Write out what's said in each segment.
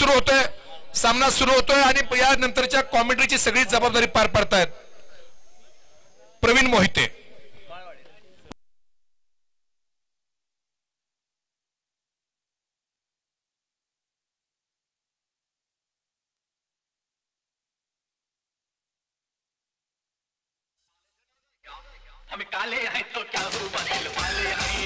सुरू होतोय, सामना सुरू होतोय आणि या नंतरच्या कॉमेंट्रीची सगळी जबाबदारी पार पाडतायत प्रवीण मोहिते. हमें काले हैं तो क्या हुआ, दिल वाले हैं.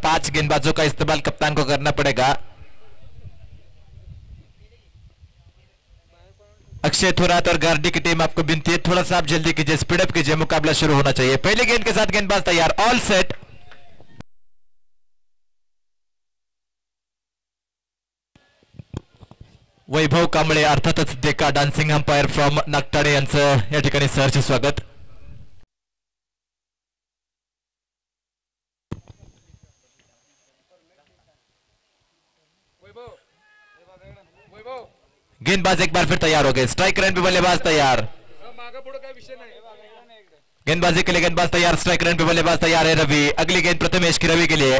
पांच गेंदबाजों का इस्तेमाल कप्तान को करना पड़ेगा. अक्षय थोरात और गार्डी की टीम आपको विनती है थोड़ा सा आप जल्दी कीजिए, स्पीडअप कीजिए, मुकाबला शुरू होना चाहिए. पहले गेंद के साथ गेंदबाज तैयार, ऑल सेट. वैभव कांबळे अर्थातच Deka dancing umpire from Nagthane यांचं या ठिकाणी सहर्ष स्वागत. गेंदबाज एक बार फिर तैयार हो गए, स्ट्राइक रेंज पे बल्लेबाज तैयार. गेंदबाजी के लिए गेंदबाज तैयार, स्ट्राइक रेंज पे बल्लेबाज तैयार है रवि. अगली गेंद प्रथमेश की रवि के लिए.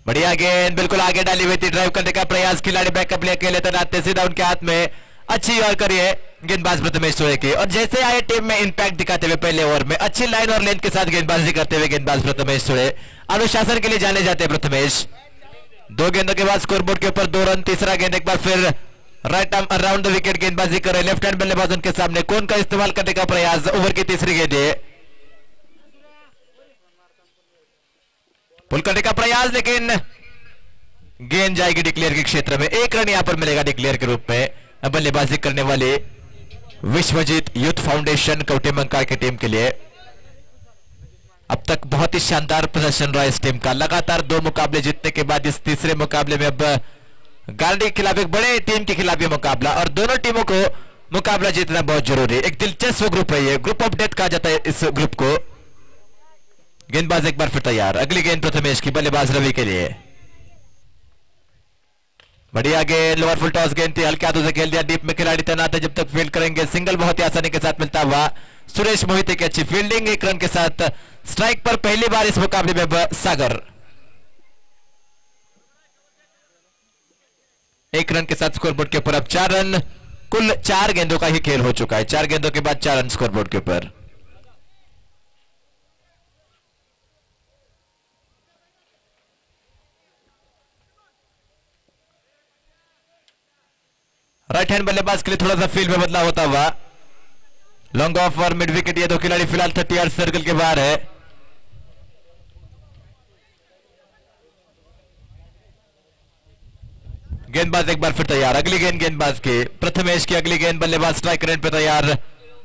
बढ़िया गेंद बिल्कुल आगे डाली हुई थी, ड्राइव करने का प्रयास, खिलाड़ी बैकअप लेके लेते नाते सीधा उनके हाथ में. अच्छी और करिए गेंदबाज प्रथमेश सोए की, और जैसे आए टीम में इंपैक्ट दिखाते हुए पहले ओवर में अच्छी लाइन और लेंथ के साथ गेंदबाजी करते हुए गेंदबाज प्रथमेश सोए अनुशासन के लिए जाने जाते हैं प्रथमेश. दो गेंदों के बाद स्कोरबोर्ड के ऊपर 2 रन. तीसरा गेंद एक बार फिर right arm around the wicket गेंदबाजी करे, लेफ्ट हैंड बल्लेबाज उनके सामने, कौन का इस्तेमाल करने का प्रयास. ओवर की तीसरी गेंद है, पुल करने का प्रयास, लेकिन गेंद जाएगी डिक्लेयर के क्षेत्र में. 1 रन यहां पर मिलेगा डिक्लेयर के रूप में बल्लेबाजी करने वाले विश्वजीत यूथ फाउंडेशन कौटिमंका की टीम के लिए. अब तक बहुत ही शानदार प्रदर्शन रहा इस टीम का. लगातार 2 मुकाबले जीतने के बाद इस तीसरे मुकाबले में अब गार्डी के खिलाफ एक बड़े टीम के खिलाफ यह मुकाबला, और दोनों टीमों को मुकाबला जीतना बहुत जरूरी है. एक दिलचस्प ग्रुप है ये, ग्रुप ऑफ डेथ कहा जाता है इस ग्रुप को. गेंदबाज एक बार फिर तैयार, अगली गेंद प्रथमेश की, बल्लेबाज रवि के लिए. बढ़िया गेंद, लोअर फुल टॉस गेंद थी, हल्के हाथों से खेल दिया. डीप में खिलाड़ी तैनात है, जब तक फील्ड करेंगे. सिंगल बहुत ही आसानी के साथ मिलता हुआ सुरेश मोहिते की अच्छी फील्डिंग. 1 रन के साथ स्ट्राइक पर पहली बार इस मुकाबले में सागर. 1 रन के साथ स्कोरबोर्ड के ऊपर अब 4 रन. कुल 4 गेंदों का ही खेल हो चुका है, 4 गेंदों के बाद 4 रन स्कोरबोर्ड के ऊपर. राइट हैंड बल्लेबाज के लिए थोड़ा सा फील्ड में बदलाव होता हुआ। लॉन्ग ऑफ और मिड विकेट, ये दो खिलाड़ी फिलहाल 30 यार्ड सर्कल के बाहर है। गेंदबाज एक बार फिर तैयार, अगली गेंद गेंदबाज की, प्रथमेश की अगली गेंद, बल्लेबाज स्ट्राइक रेंज पे तैयार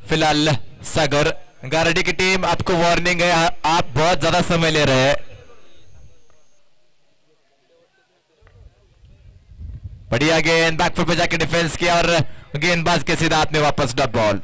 फिलहाल सागर। गारडी की टीम, आपको वार्निंग है, आप बहुत ज्यादा समय ले रहे हैं। बढ़िया गेंद, बैकफुट पे जाके डिफेंस किया और गेंदबाज के सीधा हाथ में वापस डॉट बॉल।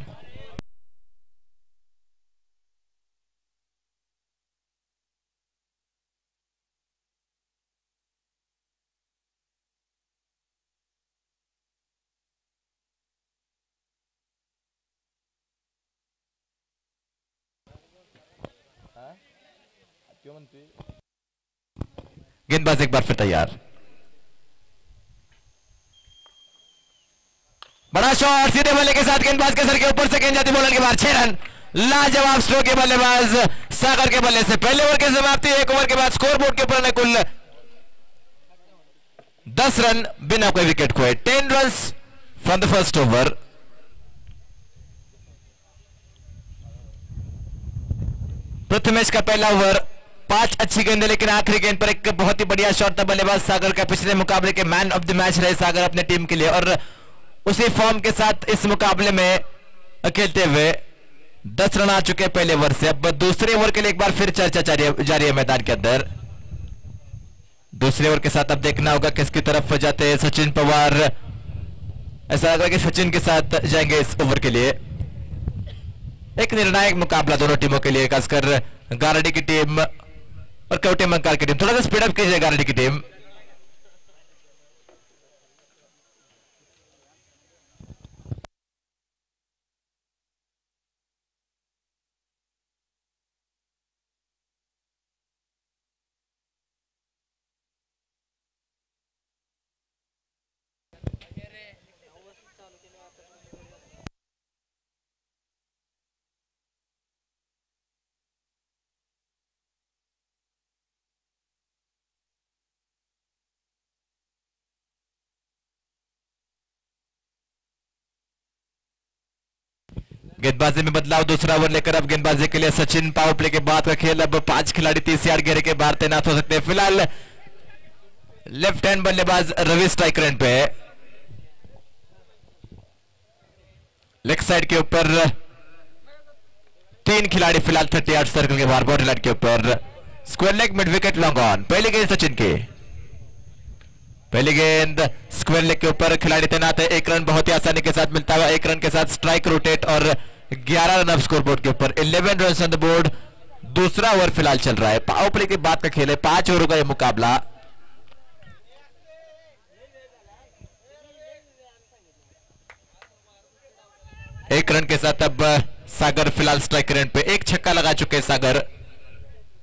गेंदबाज एक बार फिर तैयार, बड़ा शॉट सीधे बल्ले के साथ गेंदबाज के सर के ऊपर से गेंद जाती बॉलर के बाहर। 6 रन, लाजवाब स्ट्रोक के बल्लेबाज सागर के बल्ले से। पहले ओवर की समाप्ति, एक ओवर के बाद स्कोरबोर्ड के ऊपर कुल 10 रन बिना कोई विकेट खोए। 10 run from the first over. Prathamesh का पहला ओवर, 5 अच्छी गेंदें, लेकिन आखिरी गेंद पर एक बहुत ही बढ़िया शॉट था बल्लेबाज सागर का। पिछले मुकाबले के मैन ऑफ द मैच रहे सागर अपने टीम के लिए और उसी फॉर्म के साथ इस मुकाबले में खेलते हुए 10 रन आ चुके हैं पहले ओवर से। अब दूसरे ओवर के लिए एक बार फिर चर्चा जारी है मैदान के अंदर। दूसरे ओवर के साथ अब देखना होगा किसकी तरफ जाते हैं सचिन पवार। ऐसा लग रहा है कि सचिन के साथ जाएंगे इस ओवर के लिए। एक निर्णायक मुकाबला दोनों टीमों के लिए, खासकर गारडी की टीम और कवटे मंकार की टीम। थोड़ा सा स्पीड अप कीजिए गारडी की टीम। गेंदबाजी में बदलाव, दूसरा ओवर लेकर अब गेंदबाजी के लिए सचिन। पावर प्ले के बाद का खेल, अब 5 खिलाड़ी 30 यार्ड घेरे के बाहर तैनात हो सकते हैं। फिलहाल लेफ्ट हैंड बल्लेबाज रवि स्ट्राइक रेंज पे, लेग साइड के ऊपर 3 खिलाड़ी फिलहाल 30 यार्ड सर्कल के बाहर, बॉर्डर लाइन के ऊपर। Square leg, mid wicket, long on. पहली गेंद सचिन की, पहली गेंद स्क्वायर लेग के ऊपर, खिलाड़ी तैनात है। 1 रन बहुत ही आसानी के साथ मिलता हुआ, 1 रन के साथ स्ट्राइक रोटेट और 11 रन अब स्कोर बोर्ड के ऊपर। 11 रन ऑन द बोर्ड। दूसरा ओवर फिलहाल चल रहा है, पावर प्ले के बाद का खेल है, 5 ओवरों का यह मुकाबला। एक रन के साथ अब सागर फिलहाल स्ट्राइक रेंज पे। 1 छक्का लगा चुके हैं सागर।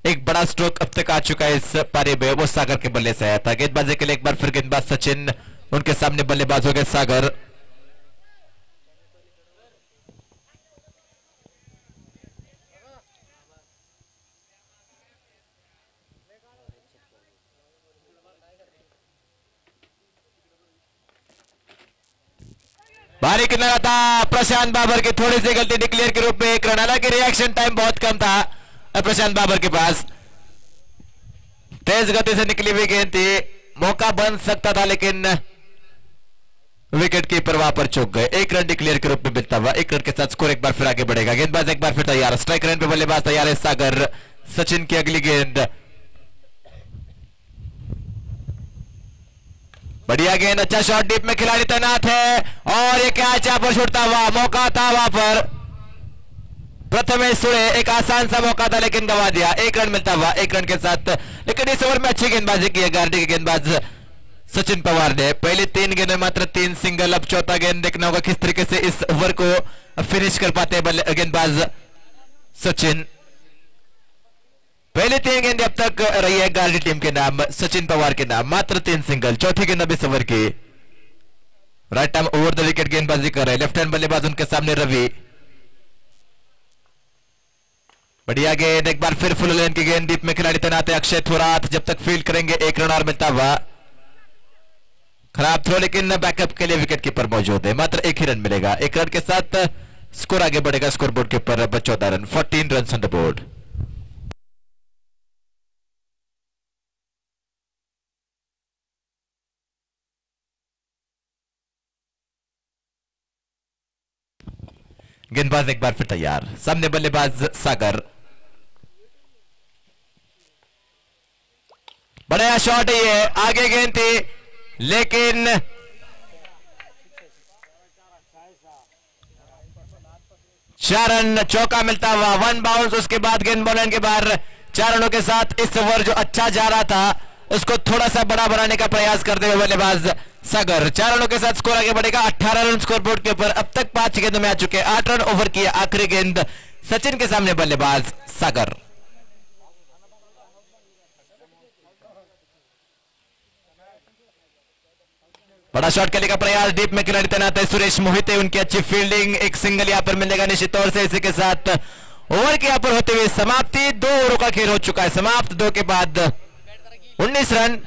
एक बड़ा स्ट्रोक अब तक आ चुका है इस पारी में, वो सागर के बल्ले से आया था। गेंदबाजी के लिए एक बार फिर गेंदबाज सचिन, उनके सामने बल्लेबाज हो गए सागर। भारी किनारा था प्रशांत बाबर की, थोड़ी सी गलती डिक्लेयर के रूप में 1 रन। हालांकि रिएक्शन टाइम बहुत कम था प्रशांत बाबर के पास। तेज गति से निकली हुई गेंद थी, मौका बन सकता था लेकिन विकेट कीपर वहां पर चूक गए। 1 रन डिक्लेयर के रूप में मिलता हुआ, 1 रन के साथ स्कोर एक बार फिर आगे बढ़ेगा। गेंदबाज एक बार फिर तैयार, स्ट्राइक रेंज पे बल्लेबाज तैयार है सागर। सचिन की अगली गेंद, बढ़िया गेंद, अच्छा शॉट, डीप में खिलाड़ी तैनात है और ये कैच यहां पर छूटता हुआ। मौका था वहां पर प्रथमेश सुड़े, एक आसान सा मौका था लेकिन गवा दिया। 1 रन मिलता हुआ 1 रन के साथ, लेकिन इस ओवर में अच्छी गेंदबाजी की है गारडी के गेंदबाज सचिन पवार ने। पहले 3 गेंद में मात्र 3 सिंगल। अब चौथा गेंद देखना होगा किस तरीके से इस ओवर को फिनिश कर पाते हैं गेंदबाज सचिन। पहले 3 गेंद अब तक रही है गारडी टीम के नाम, सचिन पवार के नाम, मात्र 3 सिंगल। चौथी गेंद अब इस ओवर की, right arm over the wicket गेंदबाजी कर रहे हैं लेफ्ट हैंड बल्लेबाज उनके सामने रवि। बढ़िया गेंद, एक बार फिर फुल लेन की गेंद, डीप में खिलाड़ी तैनात है अक्षय थोरात। जब तक फील्ड करेंगे 1 रन और मिलता हुआ। खराब थ्रो, लेकिन बैकअप के लिए विकेट कीपर मौजूद है। मात्र एक ही रन मिलेगा। एक रन के साथ स्कोर आगे बढ़ेगा स्कोर बोर्ड के ऊपर। 14 run, 14 run on the board. गेंदबाज एक बार फिर तैयार, सामने बल्लेबाज सागर। बड़ा शॉट है ये, आगे गेंद थी लेकिन चार रन, चौका मिलता हुआ, 1 बाउंस। उसके बाद गेंद बॉलर के बाहर। 4 रनों के साथ इस ओवर जो अच्छा जा रहा था उसको थोड़ा सा बड़ा बनाने का प्रयास करते हुए बल्लेबाज सागर। 4 रनों के साथ स्कोर आगे बढ़ेगा 18 रन स्कोर बोर्ड के ऊपर। अब तक 5 गेंदों में आ चुके, 8 रन ओवर किए। आखिरी गेंद सचिन के सामने बल्लेबाज सागर। बड़ा शॉट खेलने का प्रयास, डीप में खिलाड़ी तैनात है सुरेश मोहिते। उनकी अच्छी फील्डिंग, एक सिंगल यहां पर मिलेगा निश्चित तौर से। इसी के साथ ओवर के यहां पर होते हुए समाप्ति। 2 ओवरों का खेल हो चुका है समाप्त। 2 के बाद 19 रन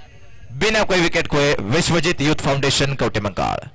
बिना कोई विकेट खोए। विश्वजीत यूथ फाउंडेशन कौटेमंकाल।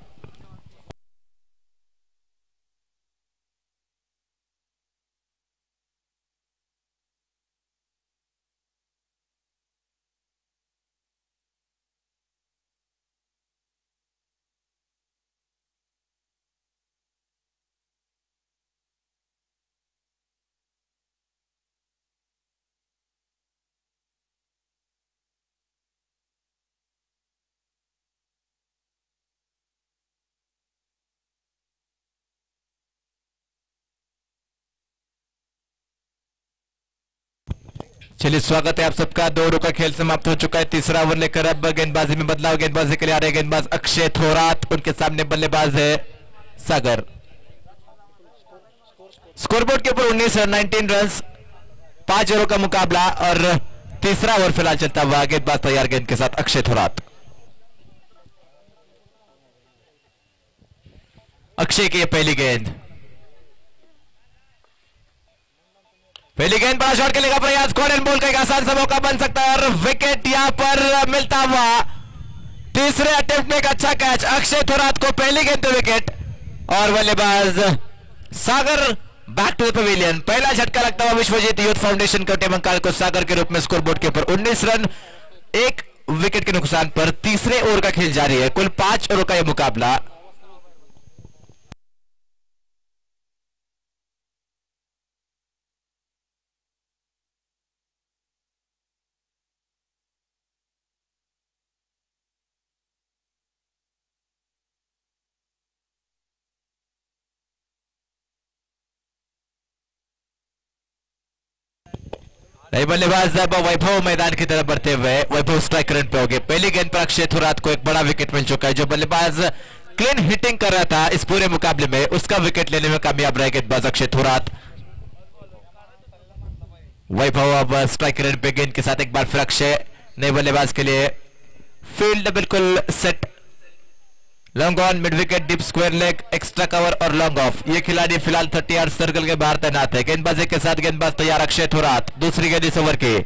चलिए स्वागत है आप सबका। 2 ओवरों का खेल समाप्त हो चुका है। तीसरा ओवर लेकर अब गेंदबाजी में बदलाव। गेंदबाजी के लिए आ रहे गेंदबाज अक्षय थोरात। उनके सामने बल्लेबाज है सागर। स्कोरबोर्ड के ऊपर 19 रन, 19 रन, 5 ओवरों का मुकाबला और तीसरा ओवर फिलहाल चलता हुआ। गेंदबाज तैयार गेंद के साथ अक्षय थोरात। अक्षय की पहली गेंद, पहली गेंद बड़ा शॉट खेलने का प्रयास। कॉर्नर बॉल का एक आसान सा मौका बन सकता है और विकेट यहां पर मिलता हुआ। तीसरे अटेम्प्ट में एक अच्छा कैच, अक्षय थोरात को पहली गेंद पे विकेट। और बल्लेबाज सागर बैक टू द पवेलियन। पहला झटका लगता हुआ विश्वजीत यूथ फाउंडेशन कौटेमंकाल को सागर के रूप में। स्कोर बोर्ड के ऊपर 19 रन, 1 विकेट के नुकसान पर तीसरे ओवर का खेल जारी है। कुल 5 ओवर का यह मुकाबला। बल्लेबाज वैभव मैदान की तरफ बढ़ते हुए। वैभव स्ट्राइक रन पे हो गए। पहली गेंद पर अक्षय थोरात को एक बड़ा विकेट मिल चुका है। जो बल्लेबाज क्लीन हिटिंग कर रहा था इस पूरे मुकाबले में, उसका विकेट लेने में कामयाब रहे गेंदबाज अक्षय थोरात। वैभव अब स्ट्राइक रन पे गेंद के साथ एक बार फिर अक्षय। नए बल्लेबाज के लिए फील्ड बिल्कुल set. Long on, mid wicket, deep square leg, extra cover और लॉन्ग ऑफ। ये खिलाड़ी फिलहाल 30 सर्कल के बाहर तैनात है। गेंदबाजी के साथ गेंदबाज तैयार अक्षय थोरात। दूसरी गेंद इस ओवर की,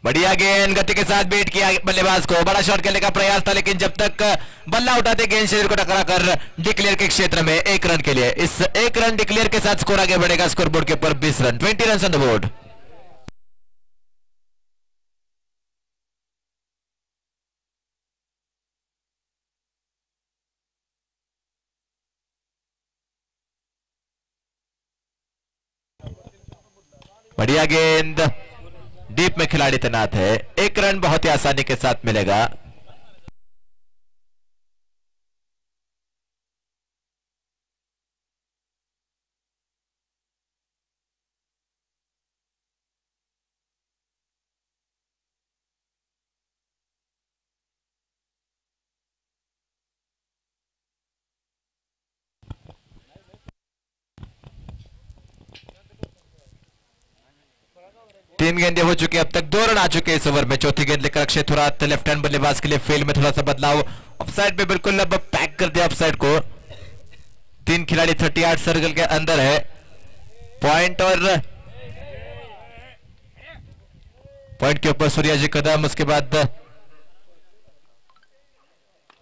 बढ़िया गेंद गति के साथ बीट किया बल्लेबाज को। बड़ा शॉट खेलने का प्रयास था लेकिन जब तक बल्ला उठाते गेंद शरीर को टकराकर डिक्लेयर के क्षेत्र में 1 रन के लिए। इस 1 रन डिक्लेयर के साथ स्कोर आगे बढ़ेगा स्कोर बोर्ड के ऊपर 20 run, 20 run on the board. बढ़िया गेंद, डीप में खिलाड़ी तैनात है। 1 रन बहुत ही आसानी के साथ मिलेगा। तीन गेंदें हो चुकी अब तक, 2 रन आ चुके इस ओवर में। चौथी गेंद लेकर अक्षय थोरात लेफ्ट हैंड बल्लेबाज के लिए फील्ड में थोड़ा सा बदलाव। ऑफसाइड पे बिल्कुल अब पैक कर दिया ऑफसाइड को। 3 खिलाड़ी 38 सर्कल के अंदर है। पॉइंट और पॉइंट के ऊपर सूर्या जी कदम, उसके बाद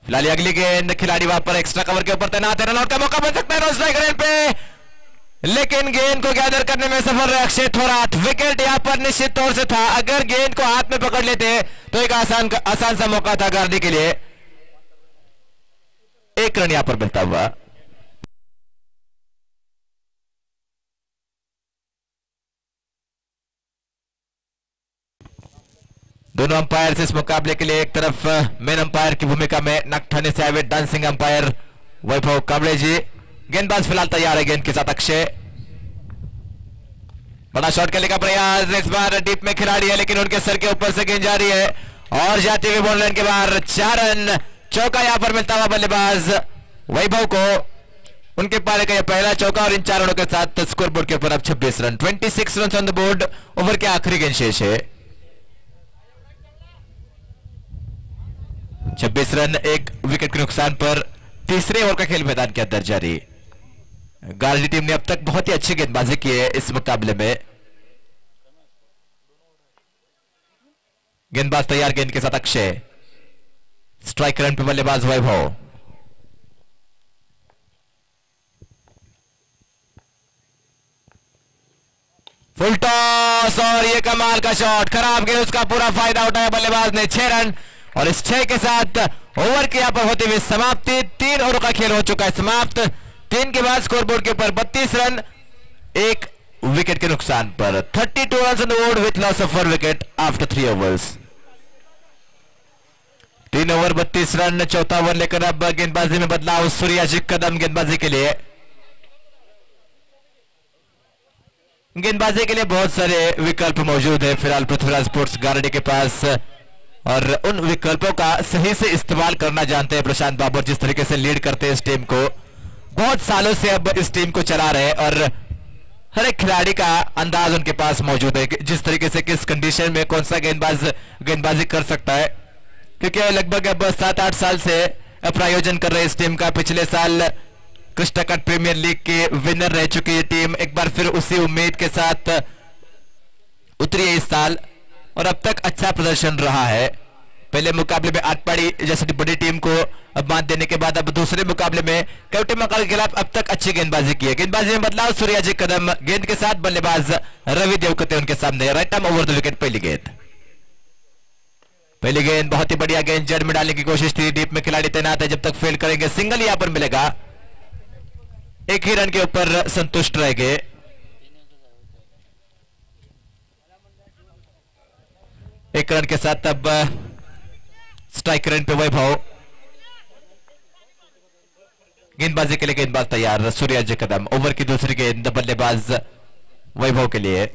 फिलहाल अगली गेंद खिलाड़ी वहां पर एक्स्ट्रा कवर के ऊपर तैनात है, रनआउट का मौका बन सकता है नो स्ट्राइक रेट पे, लेकिन गेंद को गैदर करने में सफल रहे अक्षय थोराट। विकेट यहां पर निश्चित तौर से था, अगर गेंद को हाथ में पकड़ लेते तो एक आसान सा मौका था गार्डी के लिए। एक रन यहां पर मिलता हुआ। दोनों अंपायर इस मुकाबले के लिए एक तरफ मेन अंपायर की भूमिका में नागठाणे से आए डांसिंग अंपायर वैभव कांबळे जी। गेंदबाज फिलहाल तैयार है गेंद के साथ अक्षय। बड़ा शॉट खेलने का प्रयास, इस बार डीप में खिलाड़ी है लेकिन उनके सर के ऊपर से गेंद जा रही है और जाते हुए बॉल लाइन के बाहर। 4 रन, चौका यहां पर मिलता हुआ बल्लेबाज वैभव को। उनके पाले का यह पहला चौका और इन 4 रनों के साथ स्कोर बोर्ड के ऊपर अब 26 run, 26 run on the board. Over के आखिरी गेंद शेष है। 26 रन, 1 विकेट के नुकसान पर तीसरे ओवर का खेल मैदान के अंदर जारी। गार्डी टीम ने अब तक बहुत ही अच्छी गेंदबाजी की है इस मुकाबले में। गेंदबाज तैयार, गेंद के साथ अक्षय। स्ट्राइक रन पे बल्लेबाज वैभव। फुल टॉस और ये कमाल का शॉट, खराब गेंद, उसका पूरा फायदा उठाया बल्लेबाज ने। 6 रन और इस 6 के साथ ओवर के यहां पर होते हुए समाप्ति। 3 ओवर का खेल हो चुका है समाप्त। 3 के बाद स्कोरबोर्ड के ऊपर 32 रन, 1 विकेट के नुकसान पर। 32 run on the board with loss of 1 wicket after 3 overs. 3 over 32 run, चौथा ओवर लेकर अब गेंदबाजी में बदलाव। सूर्याजी कदम गेंदबाजी के लिए। गेंदबाजी के लिए बहुत सारे विकल्प मौजूद है फिलहाल पृथ्वीराज स्पोर्ट्स गार्डी के पास, और उन विकल्पों का सही से इस्तेमाल करना जानते हैं प्रशांत बाबर। जिस तरीके से लीड करते हैं इस टीम को, बहुत सालों से अब इस टीम को चला रहे हैं और हर एक खिलाड़ी का अंदाज उनके पास मौजूद है कि जिस तरीके से किस कंडीशन में कौन सा गेंदबाज गेंदबाजी कर सकता है, क्योंकि लगभग अब 7-8 साल से प्रायोजन कर रहे इस टीम का। पिछले साल कृष्णा कप प्रीमियर लीग के विनर रह चुकी है टीम, एक बार फिर उसी उम्मीद के साथ उतरी है इस साल और अब तक अच्छा प्रदर्शन रहा है। पहले मुकाबले में आटपाड़ी जैसी बड़ी टीम को अब मात देने के बाद अब दूसरे मुकाबले में कैप्टन मकाल के खिलाफ अब तक अच्छी गेंदबाजी की है। गेंदबाजी में बदलाव, सूर्याजी कदम गेंद के साथ, बल्लेबाज रवि देवकते उनके सामने। Right arm over the wicket. पहली गेंद बहुत ही बढ़िया गेंद, जड़ में डालने की कोशिश थी। डीप में खिलाड़ी तैनात है, जब तक फेल करेंगे सिंगल यहां पर मिलेगा। 1 ही रन के ऊपर संतुष्ट रहेंगे। एक रन के साथ अब स्ट्राइक रन पे वैभव। गेंदबाजी के लिए गेंदबाज तैयार, सूर्याजी कदम। ओवर की दूसरी गेंद बल्लेबाज वैभव के लिए।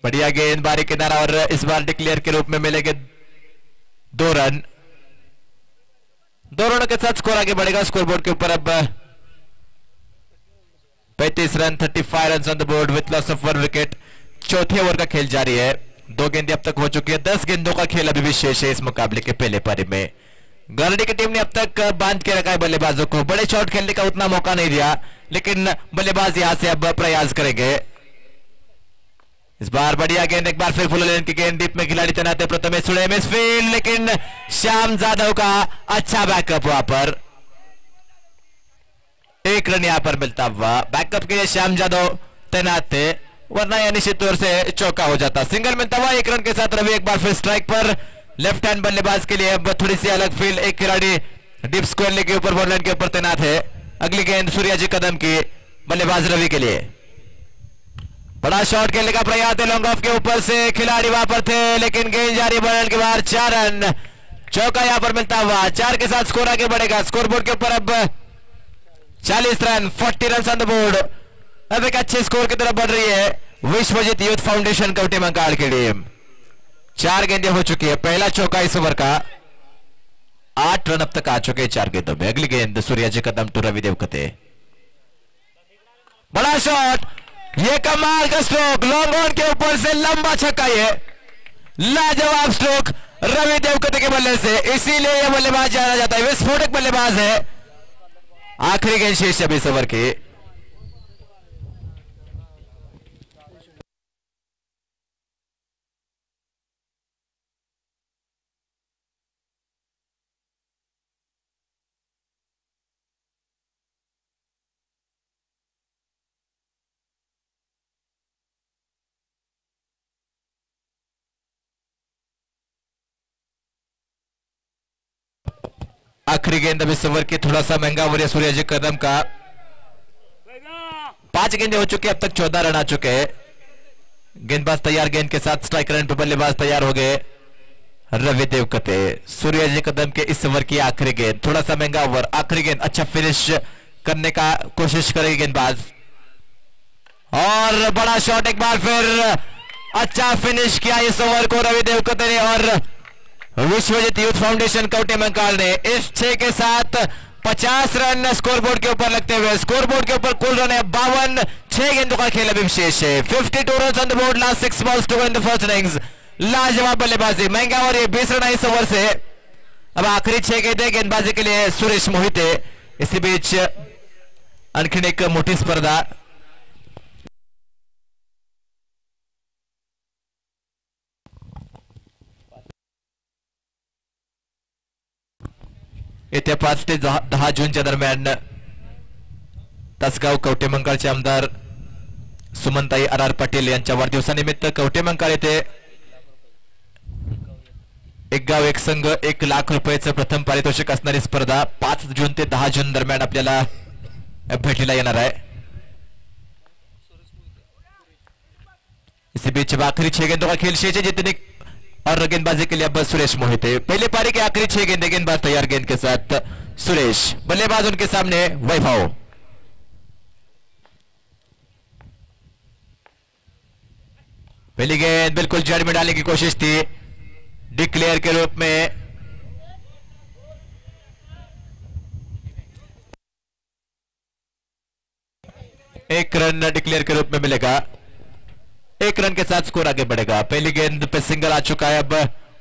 बढ़िया गेंद, बारी किनारा और इस बार डिक्लेयर के रूप में मिलेंगे 2 रन। 2 रनों के साथ स्कोर आगे बढ़ेगा स्कोरबोर्ड के ऊपर। अब 35 run, 35 run on the board with loss of 1 wicket. चौथे ओवर का खेल जारी है। 2 गेंदें अब तक हो चुकी है। 10 गेंदों का खेल अभी भी शेष है इस मुकाबले के पहले पारी में। गार्डी की टीम ने अब तक बांध के रखा है बल्लेबाजों को। बड़े शॉट खेलने का उतना मौका नहीं दिया, लेकिन बल्लेबाज यहां से अब प्रयास करेंगे। इस बार बढ़िया गेंद, एक बार फिर फुल लेन की गेंद। डीप में खिलाड़ी तैनात है प्रथमेश सुड़े, मिसफील्ड, लेकिन श्याम जादव का अच्छा बैकअप वहां पर। 1 रन यहां पर मिलता हुआ। बैकअप के लिए श्याम जादव तैनात थे, वरना यह निश्चित तौर से चौका हो जाता। सिंगल मिलता हुआ 1 रन के साथ। रवि एक बार फिर स्ट्राइक पर। लेफ्ट हैंड बल्लेबाज के लिए अब थोड़ी सी अलग फील्ड। एक खिलाड़ी डीप स्क्वायर के ऊपर बॉल लाइन के ऊपर तैनात है। अगली गेंद सूर्याजी कदम की, बल्लेबाज रवि के लिए। बड़ा शॉट खेलने का प्रयास है लॉन्ग ऑफ के ऊपर से, खिलाड़ी वहां पर थे लेकिन गेंद जारी बॉल के बाहर। 4 रन, चौका यहां पर मिलता हुआ। 4 के साथ स्कोर आगे बढ़ेगा स्कोरबोर्ड के ऊपर। अब 40 run, 40 run on the board. अब एक अच्छे स्कोर की तरफ बढ़ रही है विश्वजीत यूथ फाउंडेशन कवटे मंकाड़ की टीम। 4 गेंदें हो चुकी है। पहला चौका इस ओवर का। 8 रन अब तक आ चुके हैं 4 गेंदों में। अगली गेंद सूर्याजी कदम टू रवि देवकते। बड़ा शॉट, ये कमाल का स्ट्रोक, लॉन्ग ऑन के ऊपर से लंबा छक्का। ये लाजवाब स्ट्रोक रवि देवकते के बल्ले से, इसीलिए यह बल्लेबाज जाना जाता है। विस्फोटक बल्लेबाज है आखिरी गेंद शेष अभी इस ओवर की। आखिरी गेंद अब इस ओवर की, थोड़ा सा महंगा ओवर है सूर्याजी कदम का। 5 गेंदें हो चुके, अब तक 14 रन आ चुके हैं। गेंदबाज तैयार, गेंद के साथ स्ट्राइक रन पे बल्लेबाज तैयार हो गए रवि देवकते। सूर्याजी कदम के इस ओवर की आखिरी गेंद, थोड़ा सा महंगा ओवर, आखिरी गेंद अच्छा फिनिश करने का कोशिश करेगी गेंदबाज, और बड़ा शॉट एक बार फिर, अच्छा फिनिश किया इस ओवर को रवि देवकते ने। और विश्वजीत यूथ फाउंडेशन कवटे मंकाल ने इस 6 के साथ 50 रन स्कोरबोर्ड के ऊपर लगते हुए, स्कोरबोर्ड के ऊपर कुल रन है 52। 6 गेंदों का खेल अभी शेष है। 52 run on the board, last 6 balls to go in the first innings. लाजवाब बल्लेबाजी, महंगा और ये 20 रन इस ओवर से। अब आखिरी 6 गेंदें गेंदबाजी के लिए सुरेश मोहिते। इसी बीच आणखीन एक मोठी स्पर्धा, येत्या 5 ते 10 जूनच्या दरम्यान तासगाव कवटेमंकाळचे आमदार सुमनताई आर पाटील यांच्या वाढदिवसानिमित्त कवटेमंकाळ येथे एक गाव एक संघ 1 लाख रुपयाचं प्रथम पारितोषिक असणारी स्पर्धा 5 जून ते 10 जून दरम्यान आपल्याला भेटीला येणार आहे। इसी बीच आखिरी 6 गेंदों का खेल शेष है, जितने और गेंदबाजी के लिए अब सुरेश मोहिते। पहले पारी के आखिरी 6 गेंदें, गेंदबाज तैयार, गेंद के साथ सुरेश, बल्लेबाज उनके सामने वैभव। पहली गेंद बिल्कुल जड़ में डालने की कोशिश थी, डिक्लेयर के रूप में। एक रन डिक्लेयर के रूप में मिलेगा, 1 रन के साथ स्कोर आगे बढ़ेगा। पहली गेंद पे सिंगल आ चुका है, अब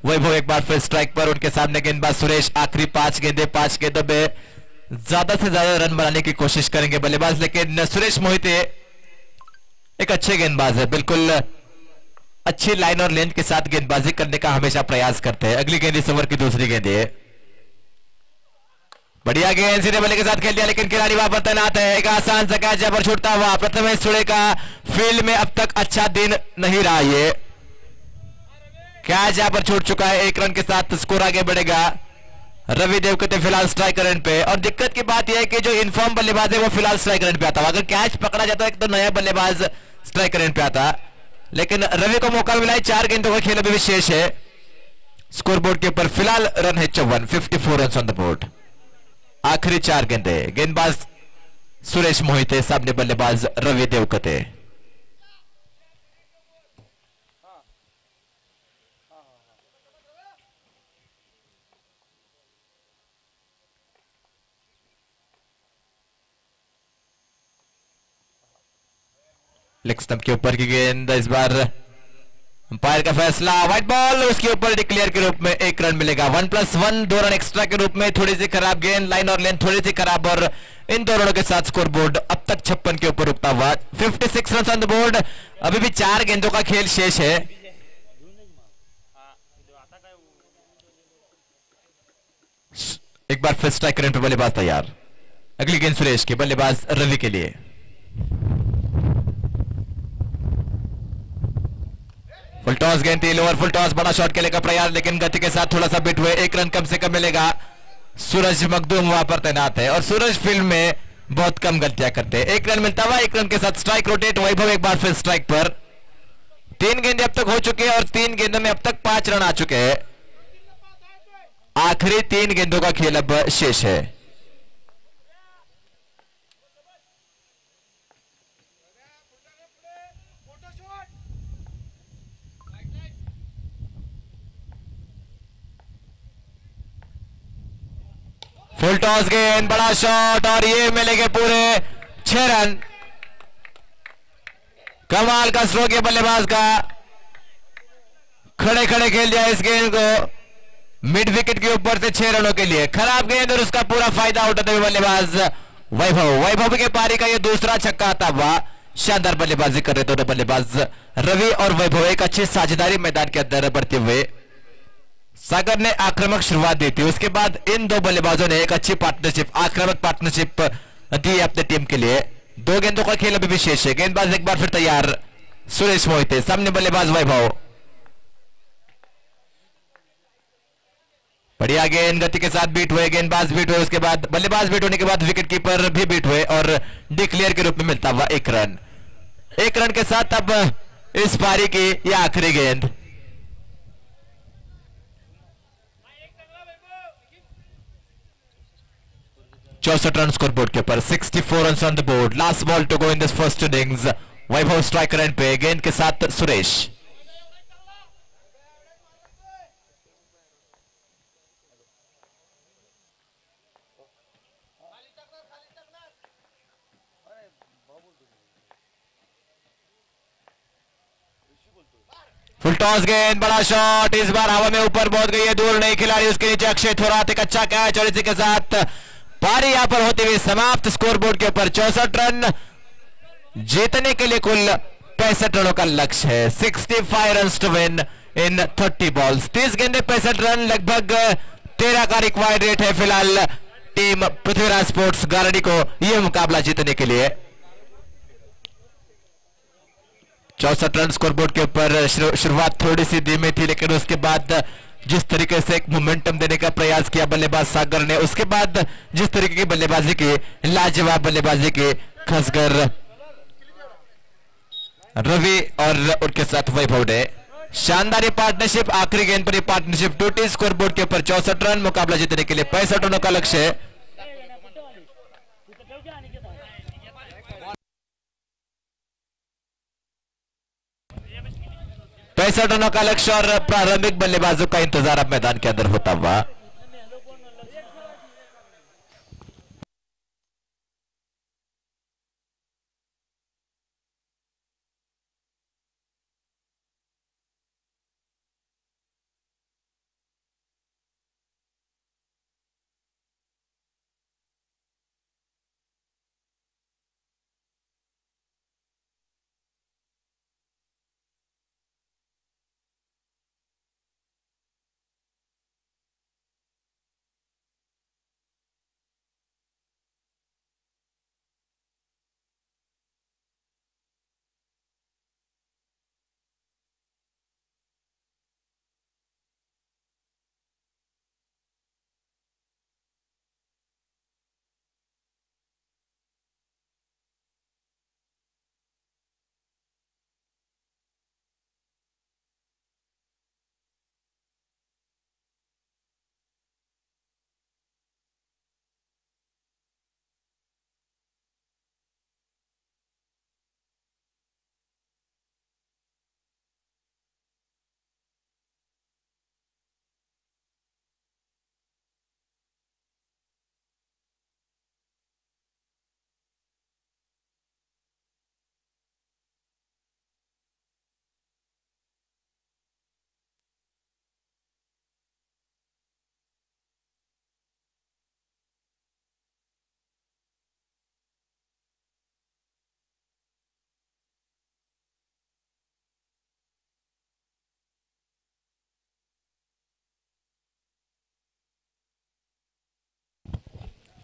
वैभव एक बार फिर स्ट्राइक पर, उनके सामने गेंदबाज सुरेश। आखिरी 5 गेंदें, 5 गेंदों में ज्यादा से ज्यादा रन बनाने की कोशिश करेंगे बल्लेबाज, लेकिन सुरेश मोहिते एक अच्छे गेंदबाज है, बिल्कुल अच्छी लाइन और लेंथ के साथ गेंदबाजी करने का हमेशा प्रयास करते हैं। अगली गेंद इस ओवर की दूसरी गेंद है, बढ़िया गेंद सीधे बल्ले के साथ खेल दिया, लेकिन खिलाड़ी वहां पर तैनात है। एक आसान सा कैच पर छूटता हुआ प्रथमेश सुड़े का फील्ड में अब तक अच्छा दिन नहीं रहा, ये कैच यहां पर छूट चुका है। 1 रन के साथ स्कोर आगे बढ़ेगा। रवि देवकते फिलहाल स्ट्राइक रन पे, और दिक्कत की बात यह है कि जो इनफॉर्म बल्लेबाज है वो फिलहाल स्ट्राइक रन पे आता है। अगर कैच पकड़ा जाता है तो नया बल्लेबाज स्ट्राइक रन पे आता, लेकिन रवि को मौका मिला है। 4 गेंदों का खेल अभी भी शेष है। स्कोरबोर्ड के ऊपर फिलहाल रन है 54, 54 रन ऑन द बोर्ड। आखिरी 4 गेंदें, गेंदबाज सुरेश मोहिते, सामने बल्लेबाज रवि देवकते। लेग स्टंप के ऊपर की गेंद, इस बार अंपायर का फैसला, व्हाइट बॉल, उसके ऊपर डिक्लेयर के रूप में 1 रन मिलेगा। 1+1, 2 रन एक्स्ट्रा के रूप में। थोड़ी सी खराब गेंद, लाइन और लेंथ थोड़ी सी खराब, और इन 2 रनों के साथ स्कोर बोर्ड अब तक 56 के ऊपर रुकता हुआ। 56 रन ऑन द बोर्ड। अभी भी 4 गेंदों का खेल शेष है। एक बार फिर स्ट्राइक रन पे बल्लेबाज तैयार। अगली गेंद सुरेश के, बल्लेबाज रवि के लिए। फुल टॉस गेंद थी, लोअर फुल टॉस, बड़ा शॉट खेलने का प्रयास, लेकिन गति के साथ थोड़ा सा बिट हुए। 1 रन कम से कम मिलेगा। सूरज मखदूम वहां पर तैनात है, और सूरज फील्ड में बहुत कम गलतियां करते हैं। 1 रन मिलता हुआ, 1 रन के साथ स्ट्राइक रोटेट। वैभव एक बार फिर स्ट्राइक पर। 3 गेंदें अब तक हो चुकी है, और 3 गेंदों में अब तक 5 रन आ चुके हैं। आखिरी 3 गेंदों का खेल अब शेष है। फुल टॉस गेंद, बड़ा शॉट, और ये मिलेंगे पूरे 6 रन। कमाल का स्ट्रोक है बल्लेबाज का, खड़े खड़े खेल दिया इस गेंद को मिड विकेट के ऊपर से 6 रनों के लिए। खराब गेंद और उसका पूरा फायदा उठाते हुए बल्लेबाज वैभव के पारी का ये दूसरा छक्का आता हुआ। शानदार बल्लेबाजी कर रहे दोनों बल्लेबाज रवि और वैभव, एक अच्छी साझेदारी मैदान के अंदर बढ़ते हुए। सागर ने आक्रामक शुरुआत दी थी, उसके बाद इन दो बल्लेबाजों ने एक अच्छी पार्टनरशिप, आक्रामक पार्टनरशिप दी अपने टीम के लिए। दो गेंदों का खेल अभी विशेष है। गेंदबाज एक बार फिर तैयार, सुरेश मोहिते, सामने बल्लेबाज वैभव। बढ़िया गेंद गति के साथ बीट हुए, गेंदबाज बीट हुए, उसके बाद बल्लेबाज बीट होने के बाद विकेट कीपर भी बीट हुए और डिक्लेयर के रूप में मिलता हुआ एक रन। एक रन के साथ अब इस पारी की यह आखिरी गेंद। चौसठ रन स्कोर बोर्ड के ऊपर, 64 run on the board. Last ball to go in this first innings. Vaibhav striker end पे, गेंद के साथ सुरेश। फुल टॉस गेंद, बड़ा शॉट, इस बार हवा में ऊपर बहुत गई है, दूर नहीं, खिलाड़ी उसके नीचे अक्षय थोरात, एक अच्छा कैच और इसी के साथ पारी यहां पर होते हुए समाप्त। स्कोरबोर्ड के ऊपर 64 रन, जीतने के लिए कुल 65 रनों का लक्ष्य है। 65 run to win in 30 balls. 30 गेंदे 65 रन, लगभग 13 का रिक्वायर्ड रेट है फिलहाल टीम पृथ्वीराज स्पोर्ट्स गारडी को यह मुकाबला जीतने के लिए। 64 रन स्कोरबोर्ड के ऊपर। शुरुआत थोड़ी सी धीमी थी, लेकिन उसके बाद जिस तरीके से एक मोमेंटम देने का प्रयास किया बल्लेबाज सागर ने, उसके बाद जिस तरीके की बल्लेबाजी की, लाजवाब बल्लेबाजी की, खासकर रवि और उनके साथ वैभव ने, शानदार पार्टनरशिप, आखिरी गेंद पर पार्टनरशिप टूटी। स्कोरबोर्ड के ऊपर 64 रन, मुकाबला जीतने के लिए 65 रनों का लक्ष्य है। पैंसठ रनों का लक्ष्य और प्रारंभिक बल्लेबाजों का इंतजार अब मैदान के अंदर होता हुआ।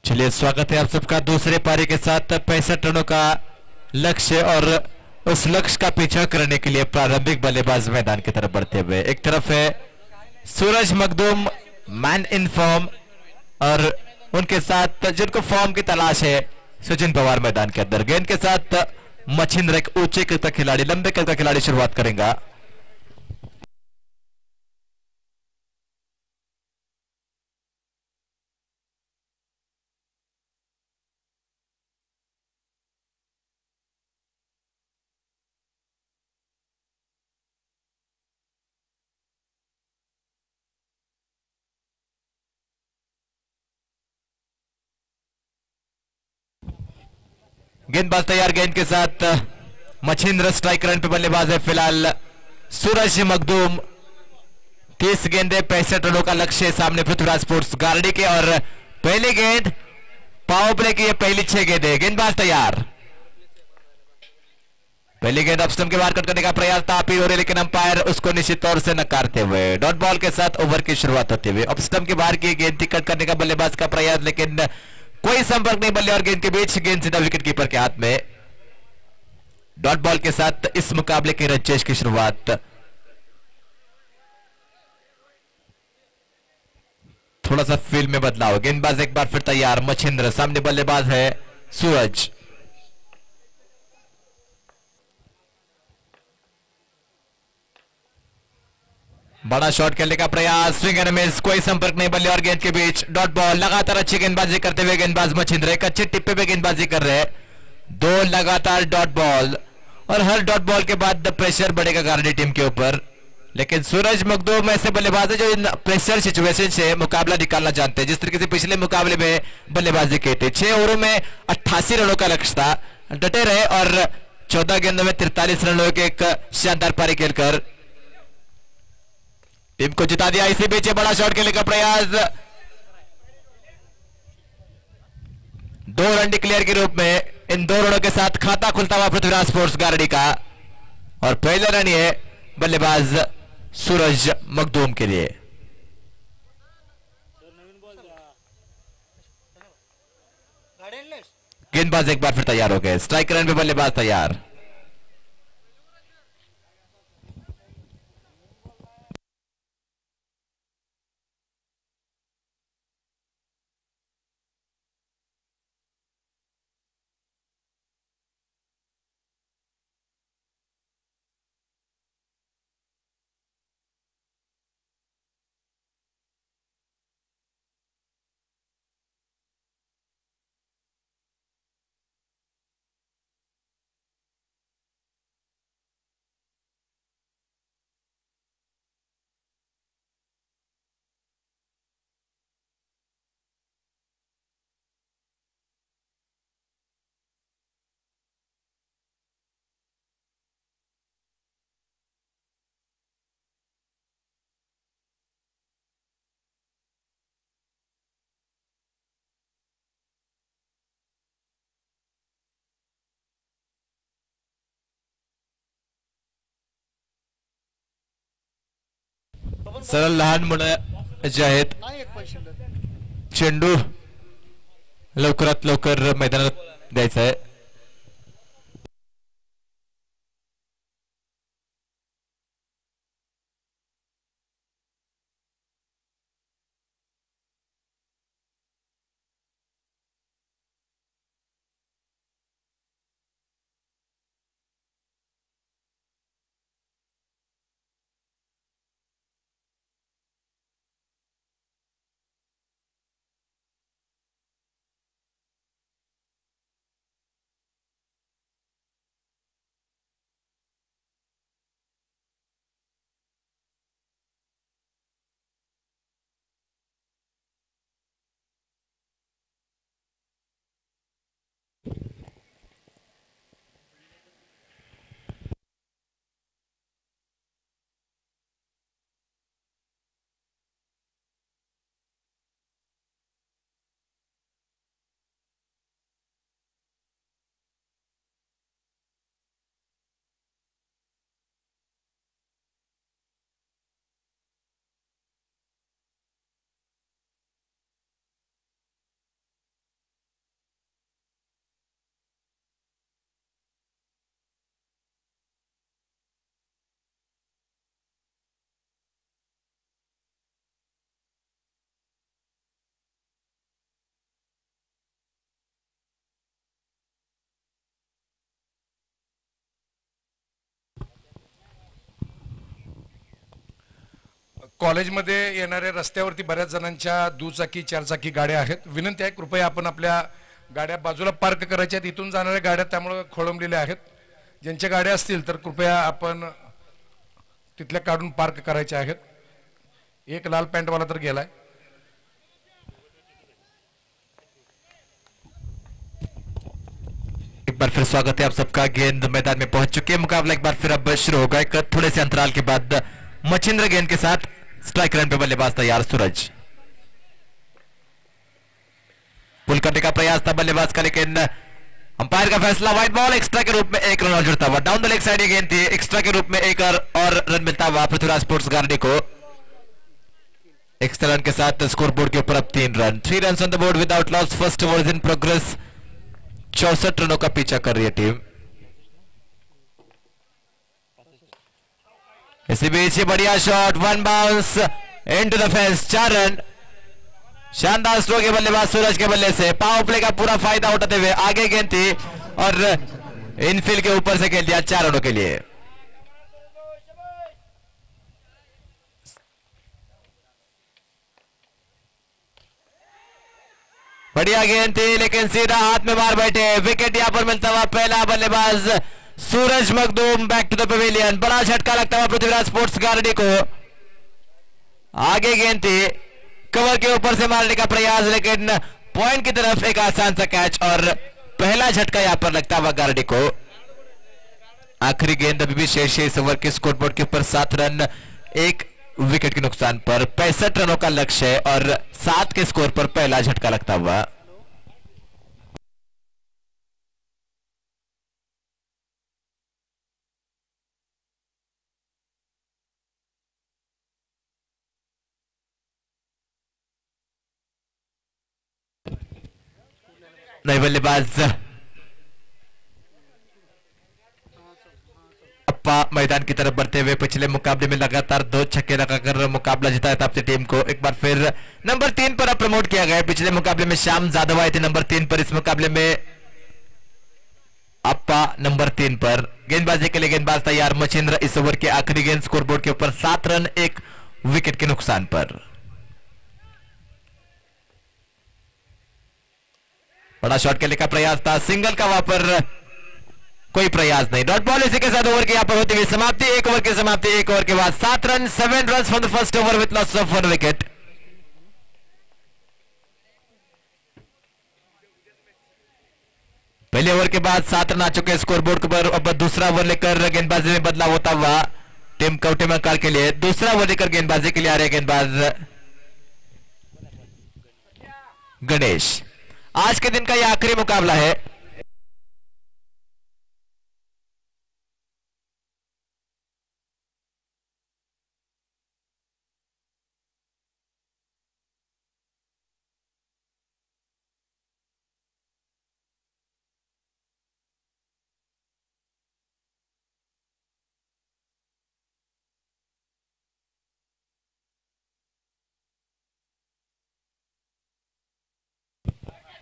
चलिए, स्वागत है आप सबका दूसरे पारी के साथ। 65 रनों का लक्ष्य और उस लक्ष्य का पीछा करने के लिए प्रारंभिक बल्लेबाज मैदान की तरफ बढ़ते हुए। एक तरफ है सूरज मखदूम, मैन इन फॉर्म, और उनके साथ जिनको फॉर्म की तलाश है सचिन पवार मैदान के अंदर। गेंद के साथ मछिंद्र, एक ऊंचे कद का खिलाड़ी, लंबे कद का खिलाड़ी शुरुआत करेगा। गेंदबाज तैयार, गेंद के साथ मछिंद्र स्ट्राइक रन पे बल्लेबाज है फिलहाल सूरज मखदूम। 30 गेंदे 65 रनों का लक्ष्य सामने पृथ्वीराज स्पोर्ट्स गारडी के, और पहली गेंद पावर प्ले की ये पहली 6 गेंदें, गेंदबाज तैयार। पहली गेंद ऑफ स्टंप के बाहर कट करने का प्रयास था अपील हो रही, लेकिन अंपायर उसको निश्चित तौर से नकारते हुए डॉट बॉल के साथ ओवर की शुरुआत होती हुई। ऑफ स्टंप के बाहर की गेंद कट करने का बल्लेबाज का प्रयास, लेकिन कोई संपर्क नहीं बल्ले और गेंद के बीच, गेंद सीधा विकेट कीपर के हाथ में। डॉट बॉल के साथ इस मुकाबले की रंचेश की शुरुआत। थोड़ा सा फील्ड में बदलाव, गेंदबाज एक बार फिर तैयार, मच्छिंद्र, सामने बल्लेबाज है सूरज। बड़ा शॉट खेलने का प्रयास, स्विंग एंड मिस, कोई संपर्क नहीं बल्ले और गेंद के बीच। डॉट बॉल, लगातार अच्छी गेंदबाजी करते हुए गेंदबाज मच्छिंद्र एक अच्छे टिप्पे पे गेंदबाजी कर रहे हैं। 2 लगातार डॉट बॉल, और हर डॉट बॉल के बाद प्रेशर बढ़ेगा गारडी टीम के ऊपर। लेकिन सूरज मखदूम ऐसे बल्लेबाज है जो इन प्रेशर सिचुएशन से मुकाबला निकालना जानते हैं। जिस तरीके से पिछले मुकाबले में बल्लेबाजी की थी, 6 ओवरों में 88 रनों का लक्ष्य था, डटे रहे और 14 गेंदों में 43 रनों के एक शानदार पारी खेलकर टीम को जिता दिया। इसी बीच बड़ा शॉट खेलने का प्रयास, 2 रन डिक्लेयर के रूप में। इन 2 रनों के साथ खाता खुलता हुआ पृथ्वीराज स्पोर्ट्स गारडी का, और पहला रन ये बल्लेबाज सूरज मखदूम के लिए। गेंदबाज एक बार फिर तैयार हो गए, स्ट्राइक रन पे बल्लेबाज तैयार। सरळ लहान मुलं जे आहेत, चेंडू लवकरात लवकर मैदानात द्यायचा आहे। कॉलेजमध्ये येणाऱ्या रस्त्यावरती बऱ्याच जणांच्या दुचाकी 4चाकी गाड्या आहेत। विनंती आहे कृपया आपण आपल्या गाड्या बाजूला पार्क करायच्या आहेत। इथून जाणाऱ्या गाड्या त्यामुळे खोळंबलेल्या आहेत। ज्यांच्या गाड्या असतील तर कृपया आपण तिथल्या काढून पार्क करायच्या आहेत। एक लाल पॅन्ट वाला तर गेलाय। एक बार फिर स्वागत है आप सबका। गेंद मैदान में पहुंच चुके हैं, मुकाबला एक बार फिर अब शुरू होगा। एक थोड़े से अंतराल के बाद मच्छिंद्र गेंद के साथ, स्ट्राइक रन पे बल्लेबाज तैयार सूरज। पुल करने का प्रयास था बल्लेबाज का, लेकिन अंपायर का फैसला व्हाइट बॉल। एक्स्ट्रा के रूप में 1 रन और जुड़ता हुआ डाउन द लेग साइड गेंद थी। एक्स्ट्रा के रूप में 1 और रन मिलता हुआ पृथ्वीराज स्पोर्ट्स गार्डी को। एक्स्ट्रा रन के साथ स्कोर बोर्ड के ऊपर अब 3 run. 3 run on the board without loss. First over in progress. 64 रनों का पीछा कर रही है टीम। इसी बीच बढ़िया shot, 1 bounce into the fence, 4 run. शानदार स्ट्रोक के बल्लेबाज सूरज के बल्ले से पावर प्ले का पूरा फायदा उठाते हुए आगे गेंद थी और इनफील्ड के ऊपर से खेल दिया 4 रनों के लिए। बढ़िया गेंद थी लेकिन सीधा हाथ में मार बैठे। विकेट यहां पर मिलता हुआ पहला बल्लेबाज Suraj Makhdoom back to the pavilion. बड़ा झटका लगता हुआ पृथ्वीराज स्पोर्ट्स गार्डी को। आगे गेंद थी, कवर के ऊपर से मारने का प्रयास, लेकिन पॉइंट की तरफ एक आसान सा कैच और पहला झटका यहां पर लगता हुआ गार्डी को। आखिरी गेंद अभी भी शेष है इस ओवर के स्कोरबोर्ड के ऊपर 7 रन 1 विकेट के नुकसान पर 65 रनों का लक्ष्य है और 7 के स्कोर पर पहला झटका लगता हुआ। नए बल्लेबाज अप्पा मैदान की तरफ बढ़ते हुए पिछले मुकाबले में लगातार 2 छक्के लगाकर मुकाबला जिताया था अपनी टीम को। एक बार फिर नंबर 3 पर अब प्रमोट किया गया। पिछले मुकाबले में श्याम यादव आए थे नंबर 3 पर, इस मुकाबले में अप्पा नंबर 3 पर। गेंदबाजी के लिए गेंदबाज तैयार मचिंद्र। इस ओवर के आखिरी गेंद स्कोरबोर्ड के ऊपर 7 रन 1 विकेट के नुकसान पर। बड़ा शॉट खेलने का प्रयास था, सिंगल का वहां पर कोई प्रयास नहीं। डॉट बॉल इसी के साथ ओवर की यहां पर होती हुई समाप्ति। 1 ओवर की समाप्ति। 1 ओवर के बाद 7 run 7 run from the first over with loss of 1 wicket. पहले ओवर के बाद 7 रन आ चुके स्कोरबोर्ड पर। अब दूसरा ओवर लेकर गेंदबाजी में बदलाव होता हुआ टीम कौटेमंकार के लिए। दूसरा ओवर लेकर गेंदबाजी के लिए आ रहे गेंदबाज गणेश। आज के दिन का यह आखिरी मुकाबला है।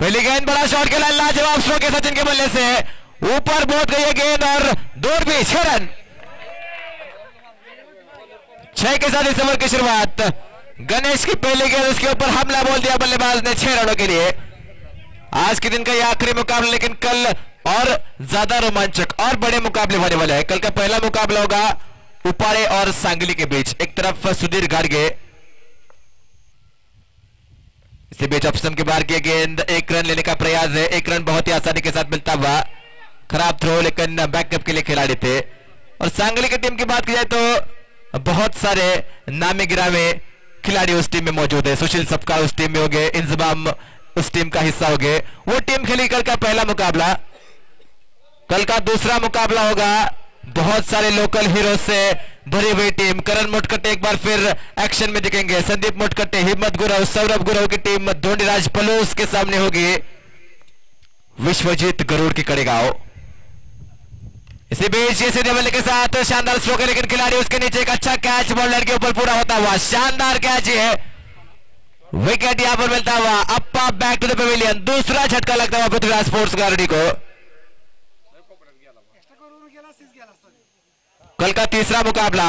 पहली गेंद, बड़ा शॉट खेला लाजवाब स्ट्रोक के सचिन के बल्ले से ऊपर पहुंच गई है गेंद और दूर भी 6 रन। 6 के साथ इस ओवर की शुरुआत। गणेश की पहली गेंद, उसके ऊपर हमला बोल दिया बल्लेबाज ने 6 रनों के लिए। आज के दिन का यह आखिरी मुकाबला, लेकिन कल और ज्यादा रोमांचक और बड़े मुकाबले होने वाले हैं। कल का पहला मुकाबला होगा उपाड़े और सांगली के बीच। एक तरफ सुधीर गाड़गे, इसी बीच ऑप्शन के बाहर किया गेंद। 1 रन लेने का प्रयास है। 1 रन बहुत ही आसानी के साथ मिलता हुआ। खराब थ्रो, लेकिन बैकअप के लिए खिलाड़ी थे। और सांगली की टीम की बात की जाए तो बहुत सारे नामे गिरामे खिलाड़ी उस टीम में मौजूद है। सुशील सपका उस टीम में हो गए, इंजमाम उस टीम का हिस्सा हो गए। वो टीम खेली कल का पहला मुकाबला। कल का दूसरा मुकाबला होगा बहुत सारे लोकल हीरो से भरी हुई टीम। करण मुटकट्टे एक बार फिर एक्शन में दिखेंगे। संदीप मुटकट्टे, हिम्मत गुरव, सौरभ गुरव की टीम धोनीराज पलूस के सामने होगी विश्वजीत गरुड़ की कड़ेगांव। इसी बीच ये सीधे बल्ले के साथ शानदार स्ट्रोक है, लेकिन खिलाड़ी उसके नीचे एक अच्छा कैच बॉलर के ऊपर पूरा होता हुआ। शानदार कैच है, विकेट यहां पर मिलता हुआ। अप्पा बैक टू द पवेलियन। दूसरा झटका लगता हुआ पृथ्वीराज स्पोर्ट्स गार्डी को। कल का तीसरा मुकाबला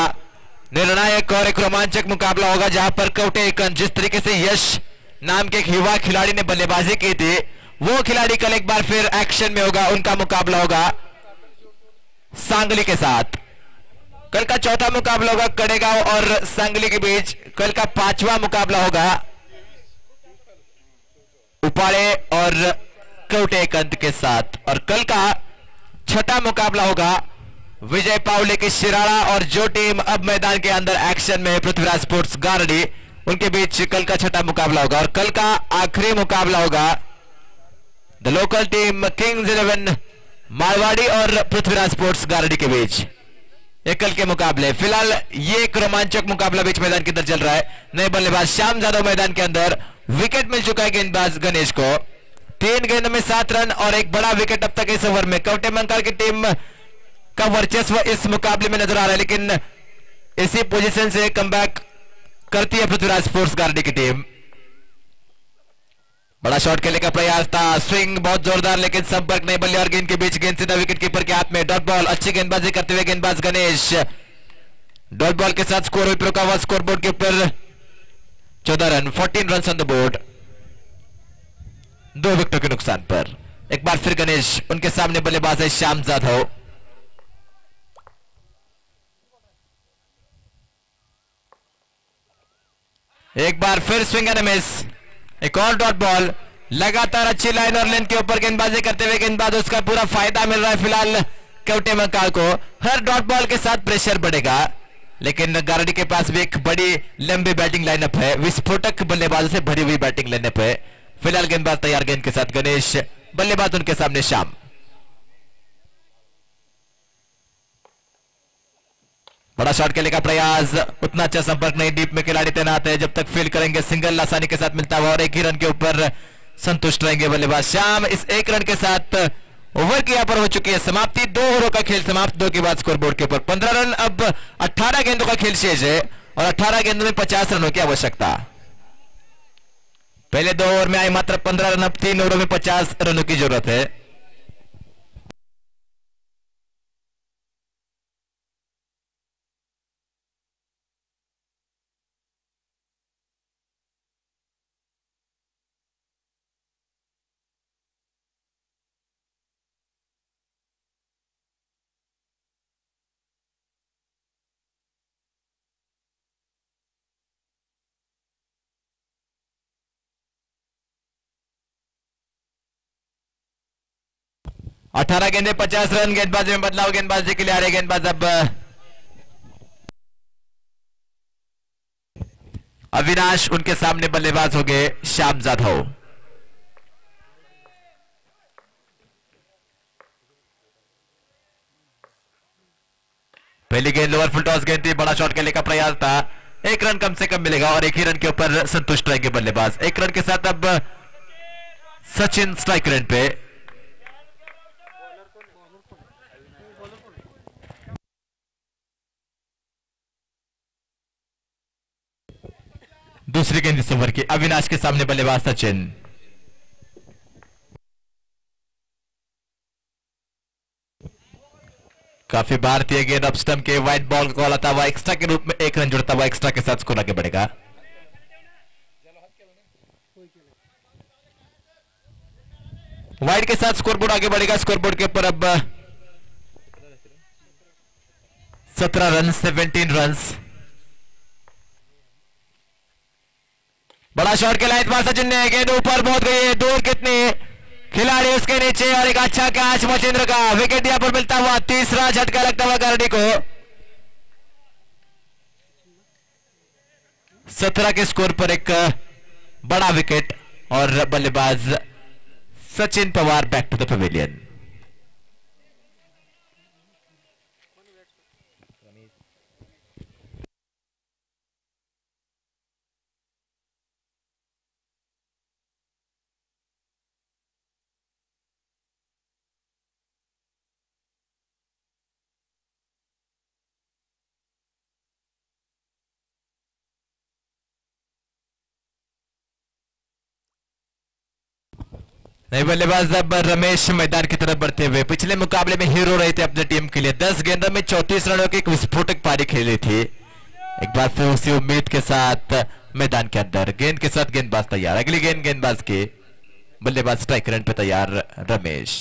निर्णायक और एक रोमांचक मुकाबला होगा, जहां पर कौटेकन, जिस तरीके से यश नाम के एक युवा खिलाड़ी ने बल्लेबाजी की थी, वो खिलाड़ी कल एक बार फिर एक्शन में होगा। उनका मुकाबला होगा सांगली के साथ। कल का चौथा मुकाबला होगा कड़ेगांव और सांगली के बीच। कल का 5वां मुकाबला होगा उपाड़े और कौटेकंद के साथ। और कल का 6ठा मुकाबला होगा विजय पावले की शिराड़ा और जो टीम अब मैदान के अंदर एक्शन में पृथ्वीराज स्पोर्ट्स गार्डी, उनके बीच कल का 6ठा मुकाबला होगा। और कल का आखिरी मुकाबला होगा the local team Kings 11 Marwari और पृथ्वीराज स्पोर्ट्स गारडी के बीच एकल के मुकाबले। फिलहाल ये एक रोमांचक मुकाबला बीच मैदान के अंदर चल रहा है। नए बल्लेबाज श्याम जादव मैदान के अंदर, विकेट मिल चुका है गेंदबाज गणेश को। 3 गेंद में 7 रन और एक बड़ा विकेट अब तक इस ओवर में। कवटेमंकाल की टीम का वर्चस्व इस मुकाबले में नजर आ रहा है, लेकिन इसी पोजीशन से कमबैक करती है पृथ्वीराज स्पोर्ट्स गारडी की टीम। बड़ा शॉट खेलने का प्रयास था, स्विंग बहुत जोरदार, लेकिन संपर्क नहीं। बल्ले और गेंद के बीच, गेंद सीधा विकेट कीपर के हाथ में। डॉट बॉल, अच्छी गेंदबाजी करते हुए गेंदबाज गणेश डॉट बॉल के साथ स्कोर रुका हुआ स्कोर बोर्ड के ऊपर 14 run, 14 run on the board, 2 विकेटों के नुकसान पर। एक बार फिर गणेश, उनके सामने बल्लेबाज है श्याम जाधव। एक बार फिर स्विंग एंड मिस, एक और डॉट बॉल। लगातार अच्छी लाइन और लेंथ के ऊपर गेंदबाजी करते हुए गेंदबाज, उसका पूरा फायदा मिल रहा है फिलहाल कवटेमंकाल को। हर डॉट बॉल के साथ प्रेशर बढ़ेगा, लेकिन गारडी के पास भी एक बड़ी लंबी बैटिंग लाइनअप है, विस्फोटक बल्लेबाजों से भरी हुई बैटिंग लाइनअप है। फिलहाल गेंदबाज तैयार, गेंद के साथ गणेश, बल्लेबाज उनके सामने श्याम। बड़ा शॉट खेलने का प्रयास, उतना अच्छा संपर्क नहीं, डीप में खिलाड़ी तैनात है। जब तक फील्ड करेंगे सिंगल आसानी के साथ मिलता हुआ और एक ही रन के ऊपर संतुष्ट रहेंगे बल्लेबाज श्याम। इस एक रन के साथ ओवर की यहां पर हो चुकी है समाप्ति। 2 ओवरों का खेल समाप्त, 2 के बाद स्कोरबोर्ड के ऊपर 15 रन। अब 18 गेंदों का खेल शेष है और 18 गेंदों में 50 रनों की आवश्यकता। पहले 2 ओवर में आए मात्र 15 रन, अब 3 ओवरों में 50 रनों की जरूरत है। अठारह गेंदे 50 रन, गेंदबाजी में बदलाव, गेंदबाजी के लिए आ रहे गेंदबाज अब अविनाश, उनके सामने बल्लेबाज हो गए श्याम जाधव। पहली गेंद लोअर फुल टॉस गेंद थी, बड़ा शॉट खेलने का प्रयास था। 1 रन कम से कम मिलेगा और 1 ही रन के ऊपर संतुष्ट रहेंगे बल्लेबाज। 1 रन के साथ अब सचिन स्ट्राइक रेट पे। दूसरी गेंद इस ओवर की, अविनाश के सामने बल्लेबाज सचिन। काफी भारतीय गेंद, अप स्टंप के वाइड बॉल का कॉल आता हुआ एक्स्ट्रा के रूप में 1 रन जुड़ता हुआ, एक्स्ट्रा के साथ स्कोर आगे बढ़ेगा। वाइड के साथ स्कोरबोर्ड आगे बढ़ेगा। स्कोरबोर्ड के ऊपर अब 17 रन, 17 रन। बड़ा शॉट खेला इस बार सचिन ने, गेंद ऊपर बहुत गई है, दूर कितनी, खिलाड़ी उसके नीचे और एक अच्छा कैच मचिंद्र का। विकेट यहां पर मिलता हुआ, तीसरा झटका लगता हुआ गारडी को। 17 के स्कोर पर एक बड़ा विकेट और बल्लेबाज Sachin Pawar back to the pavilion. नए बल्लेबाज अब रमेश मैदान की तरफ बढ़ते हुए, पिछले मुकाबले में हीरो रहे थे अपने टीम के लिए। 10 गेंदों में 34 रनों की एक विस्फोटक पारी खेली थी। एक बार फिर उसी उम्मीद के साथ मैदान के अंदर, गेंद के साथ गेंदबाज तैयार। अगली गेंद गेंदबाज के, बल्लेबाज स्ट्राइक रन पे तैयार रमेश।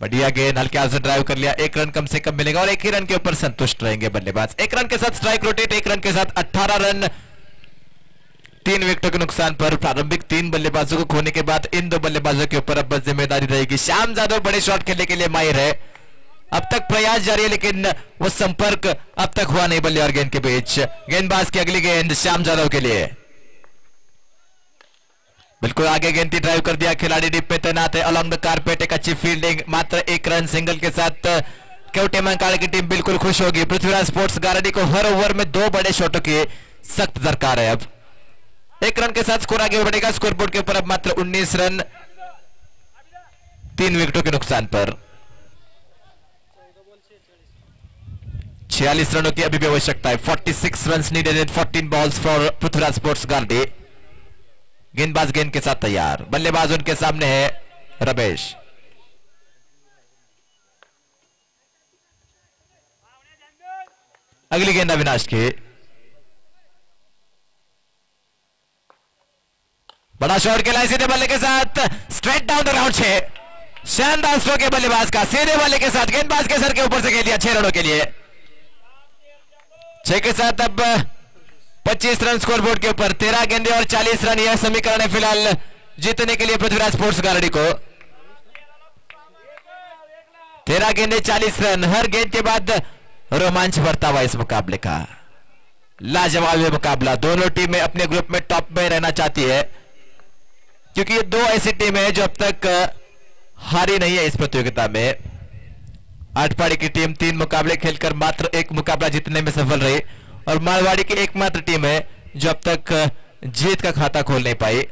बढ़िया गेंद, हल्के हाथ से ड्राइव कर लिया। 1 रन कम से कम मिलेगा और 1 ही रन के ऊपर संतुष्ट रहेंगे बल्लेबाज। 1 रन के साथ स्ट्राइक रोटेट, 1 रन के साथ 18 रन, 3 विकेटों के नुकसान पर। प्रारंभिक 3 बल्लेबाजों को खोने के बाद इन 2 बल्लेबाजों के ऊपर अब जिम्मेदारी रहेगी। श्याम जाधव बड़े शॉट खेलने के लिए माहिर है, अब तक प्रयास जारी है लेकिन वो संपर्क अब तक हुआ नहीं बल्ले और गेंद के बीच। गेंदबाज की अगली गेंद श्याम जाधव के लिए, बिल्कुल आगे गेंद की ड्राइव कर दिया, खिलाड़ी डिप में तैनात है अलॉन्ग द कारपेट। एक अच्छी फील्डिंग, मात्र एक रन सिंगल के साथ केवटे मंकाल की टीम बिल्कुल खुश होगी। पृथ्वीराज स्पोर्ट्स गारडी को हर ओवर में 2 बड़े शॉटों की सख्त दरकार है। अब 1 रन के साथ स्कोर आगे बढ़ेगा। स्कोरबोर्ड के ऊपर अब मात्र 19 रन 3 विकेटों के नुकसान पर। 46 रनों की अभी भी आवश्यकता है। 46 run needed in 14 balls for Prithviraj sports Gardi. गेंदबाज गेंद के साथ तैयार, बल्लेबाज उनके सामने है रमेश। अगली गेंद अविनाश की, बड़ा शॉट के लाइन सीधे बल्ले के साथ स्ट्रेट डाउन द ग्राउंड 6। शानदार स्ट्रोक है बल्लेबाज का, सीधे बल्ले के साथ गेंदबाज के सर के ऊपर से खेल दिया 6 रनों के लिए। 6 के साथ अब 25 रन स्कोरबोर्ड के ऊपर। 13 गेंदे और 40 रन, यह समीकरण है फिलहाल जीतने के लिए पृथ्वीराज स्पोर्ट्स गारडी को। 13 गेंदे 40 रन, हर गेंद के बाद रोमांच बढ़ता हुआ इस मुकाबले का। लाजवाब ये मुकाबला, दोनों टीमें अपने ग्रुप में टॉप में रहना चाहती है, क्योंकि ये 2 ऐसी टीमें हैं जो अब तक हारी नहीं है इस प्रतियोगिता में। आठपाड़ी की टीम 3 मुकाबले खेलकर मात्र 1 मुकाबला जीतने में सफल रही, और मारवाड़ी की एकमात्र टीम है जो अब तक जीत का खाता खोल नहीं पाई।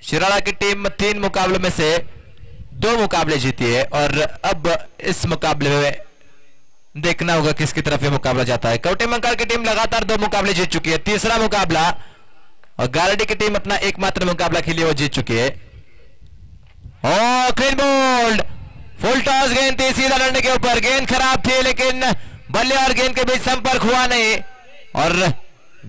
शिराड़ा की टीम 3 मुकाबलों में से 2 मुकाबले जीती है, और अब इस मुकाबले में देखना होगा किसकी तरफ ये मुकाबला जाता है। कवटे मंकाल की टीम लगातार 2 मुकाबले जीत चुकी है, तीसरा मुकाबला, और गारडी की टीम अपना एकमात्र मुकाबला खेली वो जीत चुकी है। ओ क्लीन बोल्ड, फुल टॉस गेंद थी सीधा डंडे के ऊपर, गेंद खराब थी लेकिन बल्ले और गेंद के बीच संपर्क हुआ नहीं, और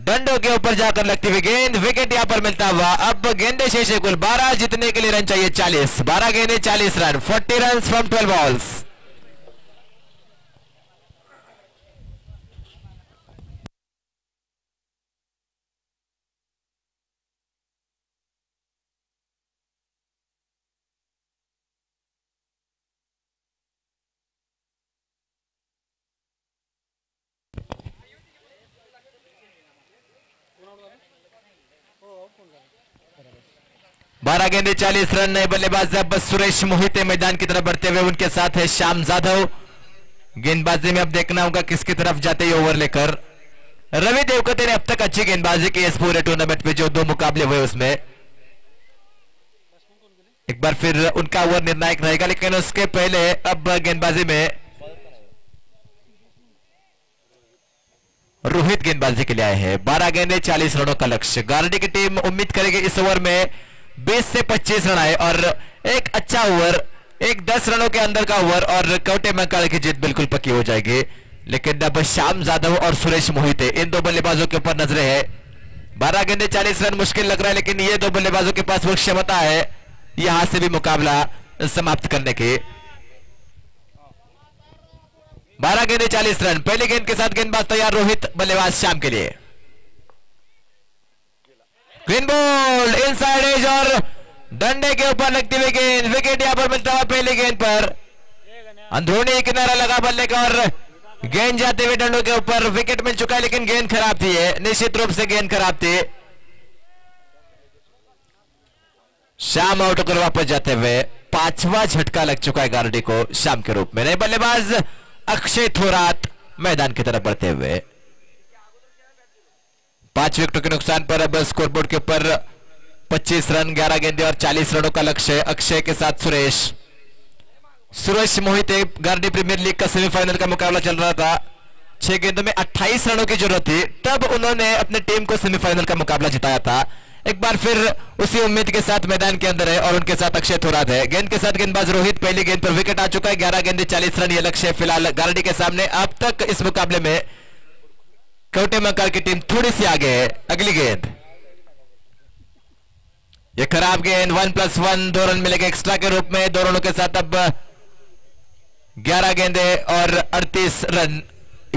डंडों के ऊपर जाकर लगती हुई गेंद, विकेट यहां पर मिलता हुआ। अब गेंदे शेष है कुल 12, जीतने के लिए रन चाहिए 40। 12 गेंदे 40 रन, 40 रन फ्रॉम 12 बॉल्स। बारह गेंदे 40 रन, नए बल्लेबाज अब सुरेश मोहिते मैदान की तरफ बढ़ते हुए, उनके साथ है श्याम जाधव। गेंदबाजी में अब देखना होगा किसकी तरफ जाते ही ओवर लेकर। रवि देवकते ने अब तक अच्छी गेंदबाजी की इस पूरे टूर्नामेंट में, जो 2 मुकाबले हुए उसमें। एक बार फिर उनका ओवर निर्णायक रहेगा, लेकिन उसके पहले अब गेंदबाजी में रोहित गेंदबाजी के लिए आए हैं। 12 गेंदे 40 रनों का लक्ष्य। गारडी की टीम उम्मीद करेगी इस ओवर में 20 से 25 रन आए, और एक अच्छा ओवर, एक 10 रनों के अंदर का ओवर, और कवटे मंकाल की जीत बिल्कुल पक्की हो जाएगी। लेकिन अब श्याम जाधव और सुरेश मोहिते, इन 2 बल्लेबाजों के ऊपर नजरें हैं। 12 गेंदे 40 रन मुश्किल लग रहा है, लेकिन ये 2 बल्लेबाजों के पास वो क्षमता है यहां से भी मुकाबला समाप्त करने की। 12 गेंदे 40 रन, पहली गेंद के साथ गेंदबाज तैयार, रोहित बल्लेबाज श्याम के लिए। ग्रीन बॉल इनसाइड एज, और डंडे के ऊपर लगती हुई गेंद, विकेट यहां पर मिलता हुआ पहली गेंद पर। अंदरूनी किनारा लगा बल्ले का, और गेंद जाते हुए डंडों के ऊपर, विकेट मिल चुका है, लेकिन गेंद खराब थी, है निश्चित रूप से गेंद खराब थी। श्याम आउट होकर वापस जाते हुए 5वां झटका लग चुका है गारडी को श्याम के रूप में। नए बल्लेबाज अक्षय थोरात मैदान की तरफ बढ़ते हुए। 5 विकेटों के नुकसान पर अब स्कोरबोर्ड के ऊपर 25 रन, 11 गेंदे और 40 रनों का लक्ष्य। अक्षय के साथ सुरेश मोहिते, गारडी प्रीमियर लीग का सेमीफाइनल का मुकाबला चल रहा था। 6 गेंदों में 28 रनों की जरूरत थी, तब उन्होंने अपनी टीम को सेमीफाइनल का मुकाबला जिताया था। एक बार फिर उसी उम्मीद के साथ मैदान के अंदर है, और उनके साथ अक्षय थोरात है। गेंद के साथ गेंदबाज रोहित, पहली गेंद पर विकेट आ चुका है। 11 गेंदे 40 रन, यह लक्ष्य फिलहाल गारडी के सामने। अब तक इस मुकाबले में कवटे मंकाल की टीम थोड़ी सी आगे है। अगली गेंद, यह खराब गेंद, 1+1, 2 रन मिलेंगे एक्स्ट्रा के रूप में। 2 रनों के साथ अब 11 गेंदे और 38 रन,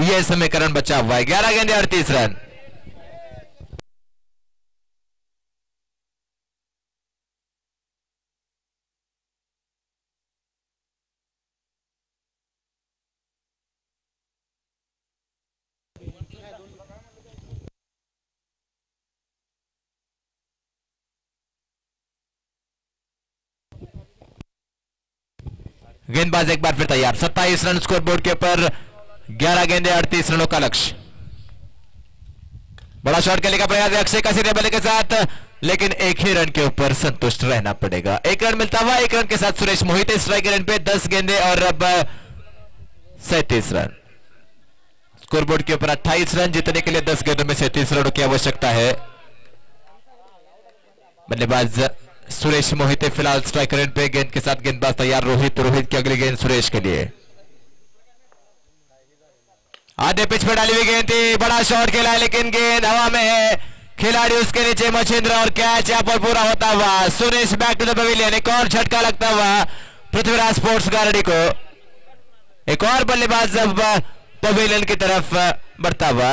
यह समीकरण बचा हुआ है। 11 गेंदे 38 रन। गेंदबाज एक बार फिर तैयार। 27 रन स्कोर बोर्ड के ऊपर, 11 गेंदे 38 रनों का लक्ष्य। बड़ा शॉट खेलने का प्रयास है अक्षय का सीधे बल्ले के साथ, लेकिन एक ही रन के ऊपर संतुष्ट रहना पड़ेगा। एक रन मिलता हुआ, एक रन के साथ सुरेश मोहिते स्ट्राइक रेट पे 10 गेंदे और अब 37 रन। स्कोरबोर्ड के ऊपर 28 रन, जीतने के लिए 10 गेंदों में 37 रनों की आवश्यकता है। बल्लेबाज सुरेश मोहिते फिलहाल स्ट्राइक रेट पे, गेंद के साथ गेंदबाज तैयार रोहित की अगली गेंद सुरेश के लिए। आधे पिच पर डाली हुई गेंद थी, बड़ा शॉट खेला है लेकिन गेंद हवा में है, खिलाड़ी उसके नीचे मछिंद्र और कैच यहां पर पूरा होता हुआ। Suresh back to the pavilion, एक और झटका लगता हुआ पृथ्वीराज स्पोर्ट्स गारडी को। एक और बल्लेबाज अब पवेलियन की तरफ बढ़ता हुआ,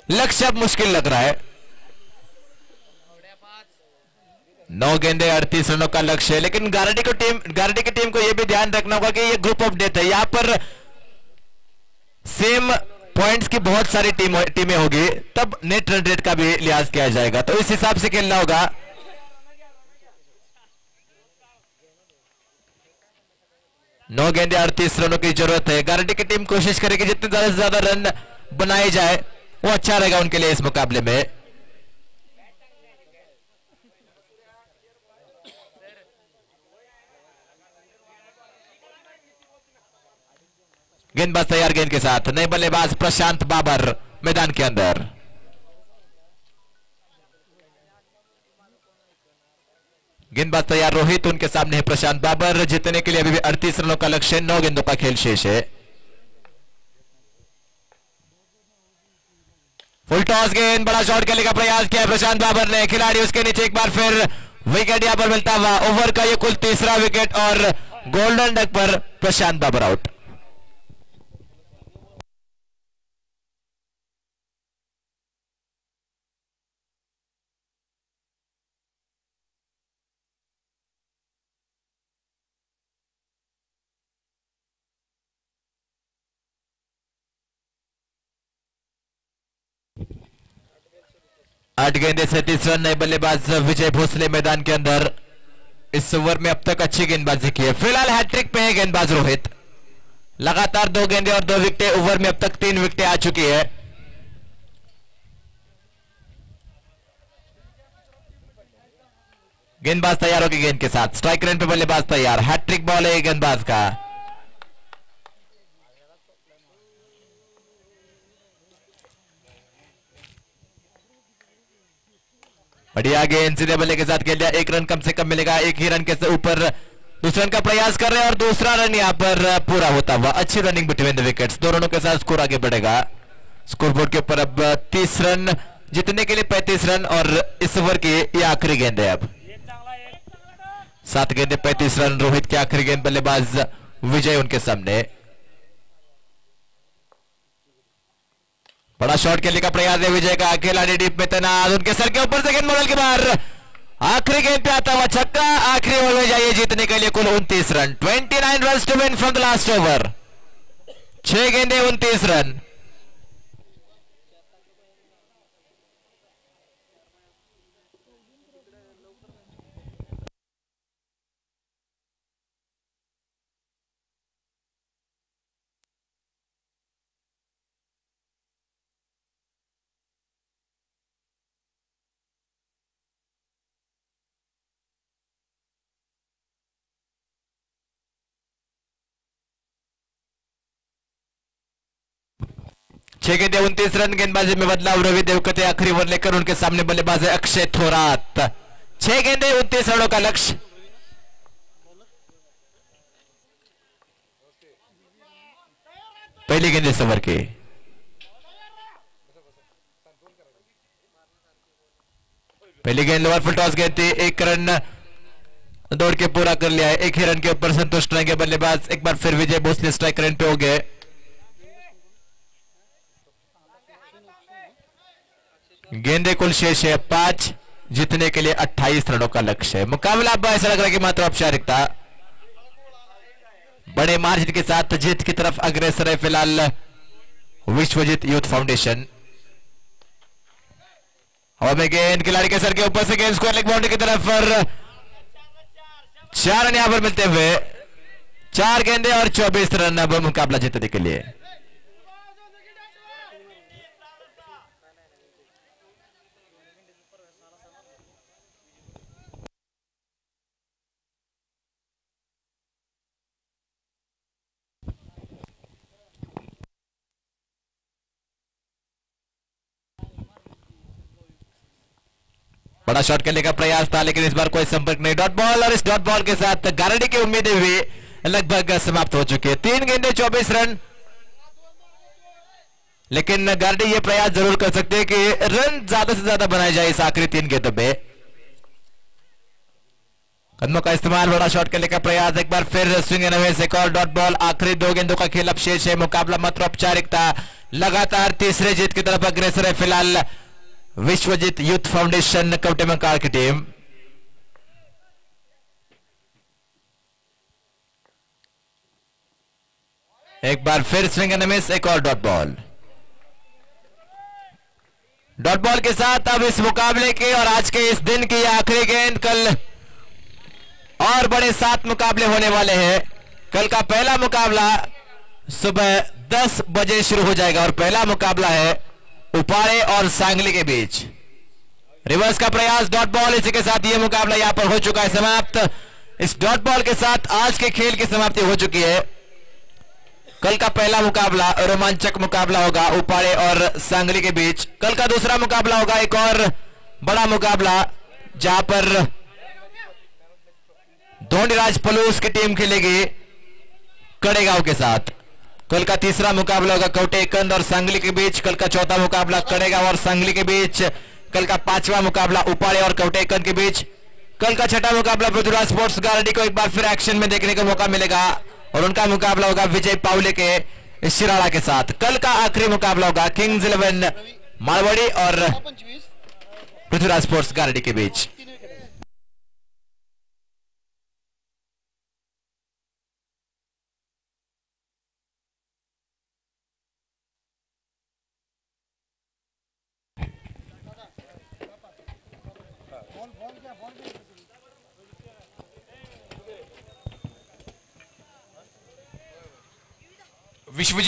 लक्ष्य अब मुश्किल लग रहा है। 9 गेंदे 38 रनों का लक्ष्य है, लेकिन गारडी की टीम को यह भी ध्यान रखना होगा कि यह ग्रुप ऑफ डेथ है। यहां पर सेम पॉइंट्स की बहुत सारी टीमें होगी, तब नेट रन रेट का भी लिहाज किया जाएगा, तो इस हिसाब से खेलना होगा। नौ गेंदे 38 रनों की जरूरत है। गारडी की टीम कोशिश करेगी जितने ज्यादा से ज्यादा रन बनाए जाए वो अच्छा रहेगा उनके लिए इस मुकाबले में। गेंदबाज तैयार गेंद के साथ, नए बल्लेबाज प्रशांत बाबर मैदान के अंदर। गेंदबाज तैयार रोहित, उनके सामने है प्रशांत बाबर। जीतने के लिए अभी भी 38 रनों का लक्ष्य, 9 गेंदों का खेल शेष है। फुल टॉस गेंद, बड़ा शॉट खेलने का प्रयास किया प्रशांत बाबर ने, खिलाड़ी उसके नीचे एक बार फिर विकेट यहां पर मिलता हुआ। ओवर का यह कुल तीसरा विकेट और गोल्डन डक पर प्रशांत बाबर आउट। आठ गेंदे 37 रन, नए बल्लेबाज विजय भोसले मैदान के अंदर। इस ओवर में अब तक अच्छी गेंदबाजी की है। फिलहाल हैट्रिक पे है गेंदबाज रोहित, लगातार 2 गेंदे और 2 विकेटें। ओवर में अब तक 3 विकेटें आ चुकी है। गेंदबाज तैयार होगी गेंद के साथ, स्ट्राइक रेट पे बल्लेबाज तैयार। हैट्रिक बॉल है गेंदबाज का। बढ़िया गेंद सीधे बल्ले के साथ खेल दिया, 1 रन कम से कम मिलेगा। 1 ही रन के ऊपर दूसरे रन का प्रयास कर रहे हैं और दूसरा रन यहां पर पूरा होता हुआ। अच्छी रनिंग बिटवीन द विकेट्स, 2 रनों के साथ स्कोर आगे बढ़ेगा। स्कोरबोर्ड के ऊपर अब 30 रन, जीतने के लिए 35 रन और इस ओवर की ये आखिरी गेंद है। अब 7 गेंदे 35 रन, रोहित की आखिरी गेंद, बल्लेबाज विजय उनके सामने। बड़ा शॉट खेलने का प्रयास है विजय का, खिलाड़ी डीप में तैनात, उनके सर के ऊपर से गेंद मॉडल के बाहर। आखिरी गेंद पे आता हुआ छक्का, आखिरी ओवर में जाइए जीतने के लिए कुल 29 run. 29 run to win from the last over. 6 गेंदे 29 रन। छह गेंदे 29 रन, गेंदबाजी में बदलाव, रवि देवकते आखिरी ओवर लेकर, उनके सामने बल्लेबाज है अक्षय थोरात। 6 गेंदे 29 रनों का लक्ष्य। पहली गेंद इस ओवर की। पहली गेंद लोअर फुल टॉस गेंद थी, 1 रन दौड़ के पूरा कर लिया है। 1 ही रन के ऊपर संतुष्ट रहेंगे बल्लेबाज। एक बार फिर विजय भोसले स्ट्राइक रेट पे हो गए। गेंदे कुल शेष है 5, जीतने के लिए 28 रनों का लक्ष्य है। मुकाबला अब ऐसा लग रहा है कि मात्र औपचारिकता, बड़े मार्जिन के साथ जीत की तरफ अग्रसर है फिलहाल विश्वजीत यूथ फाउंडेशन। और में गेंद खिलाड़ी के सर के ऊपर से गेंद स्क्वायर लेग बाउंड्री की तरफ, और 4 रन यहां पर मिलते हुए, 4 गेंदे और 24 रन अब मुकाबला जीतने के लिए। बड़ा शॉट खेलने का प्रयास था लेकिन इस बार कोई संपर्क नहीं। डॉट बॉल और इस डॉट बॉल के साथ गारंटी की उम्मीदें भी लगभग समाप्त हो चुकी है। 3 गेंदे 24 रन, लेकिन गारंटी ये प्रयास जरूर कर सकते हैं कि रन ज्यादा से ज्यादा बनाए जाए इस आखिरी 3 गेंदों में। कदमों का इस्तेमाल, बड़ा शॉट खेलने का प्रयास, एक बार फिर स्विंग एंड मिस, एक और डॉट बॉल। आखिरी 2 गेंदों का खेल अब शेष है। मुकाबला मात्र औपचारिकता, लगातार तीसरे जीत की तरफ अग्रसर है फिलहाल विश्वजीत यूथ फाउंडेशन कवटेमंकाल की टीम। एक बार फिर स्विंग एंड मिस, एक और डॉट बॉल। डॉट बॉल के साथ अब इस मुकाबले के और आज के इस दिन की आखिरी गेंद। कल और बड़े 7 मुकाबले होने वाले हैं। कल का पहला मुकाबला सुबह 10 बजे शुरू हो जाएगा और पहला मुकाबला है उपाड़े और सांगली के बीच। रिवर्स का प्रयास, डॉट बॉल। इसी के साथ यह मुकाबला यहां पर हो चुका है समाप्त। इस डॉट बॉल के साथ आज के खेल की समाप्ति हो चुकी है। कल का पहला मुकाबला रोमांचक मुकाबला होगा उपाड़े और सांगली के बीच। कल का दूसरा मुकाबला होगा एक और बड़ा मुकाबला जहां पर धोनीराज पलूस की टीम खेलेगी कड़ेगांव के साथ। कल का तीसरा मुकाबला होगा कवटेकंद और सांगली के बीच। कल का चौथा मुकाबला कड़ेगांव और सांगली के बीच। कल का 5वां मुकाबला उपाड़े और कवटेकंद के बीच। कल का 6ठा मुकाबला पृथ्वीराज स्पोर्ट्स गारडी को एक बार फिर एक्शन में देखने का मौका मिलेगा और उनका मुकाबला होगा विजय पावले के शिराड़ा के साथ। कल का आखिरी मुकाबला होगा किंग्स 11 मारवाड़ी और पृथ्वीराज स्पोर्ट्स गारडी के बीच। विश्वजीत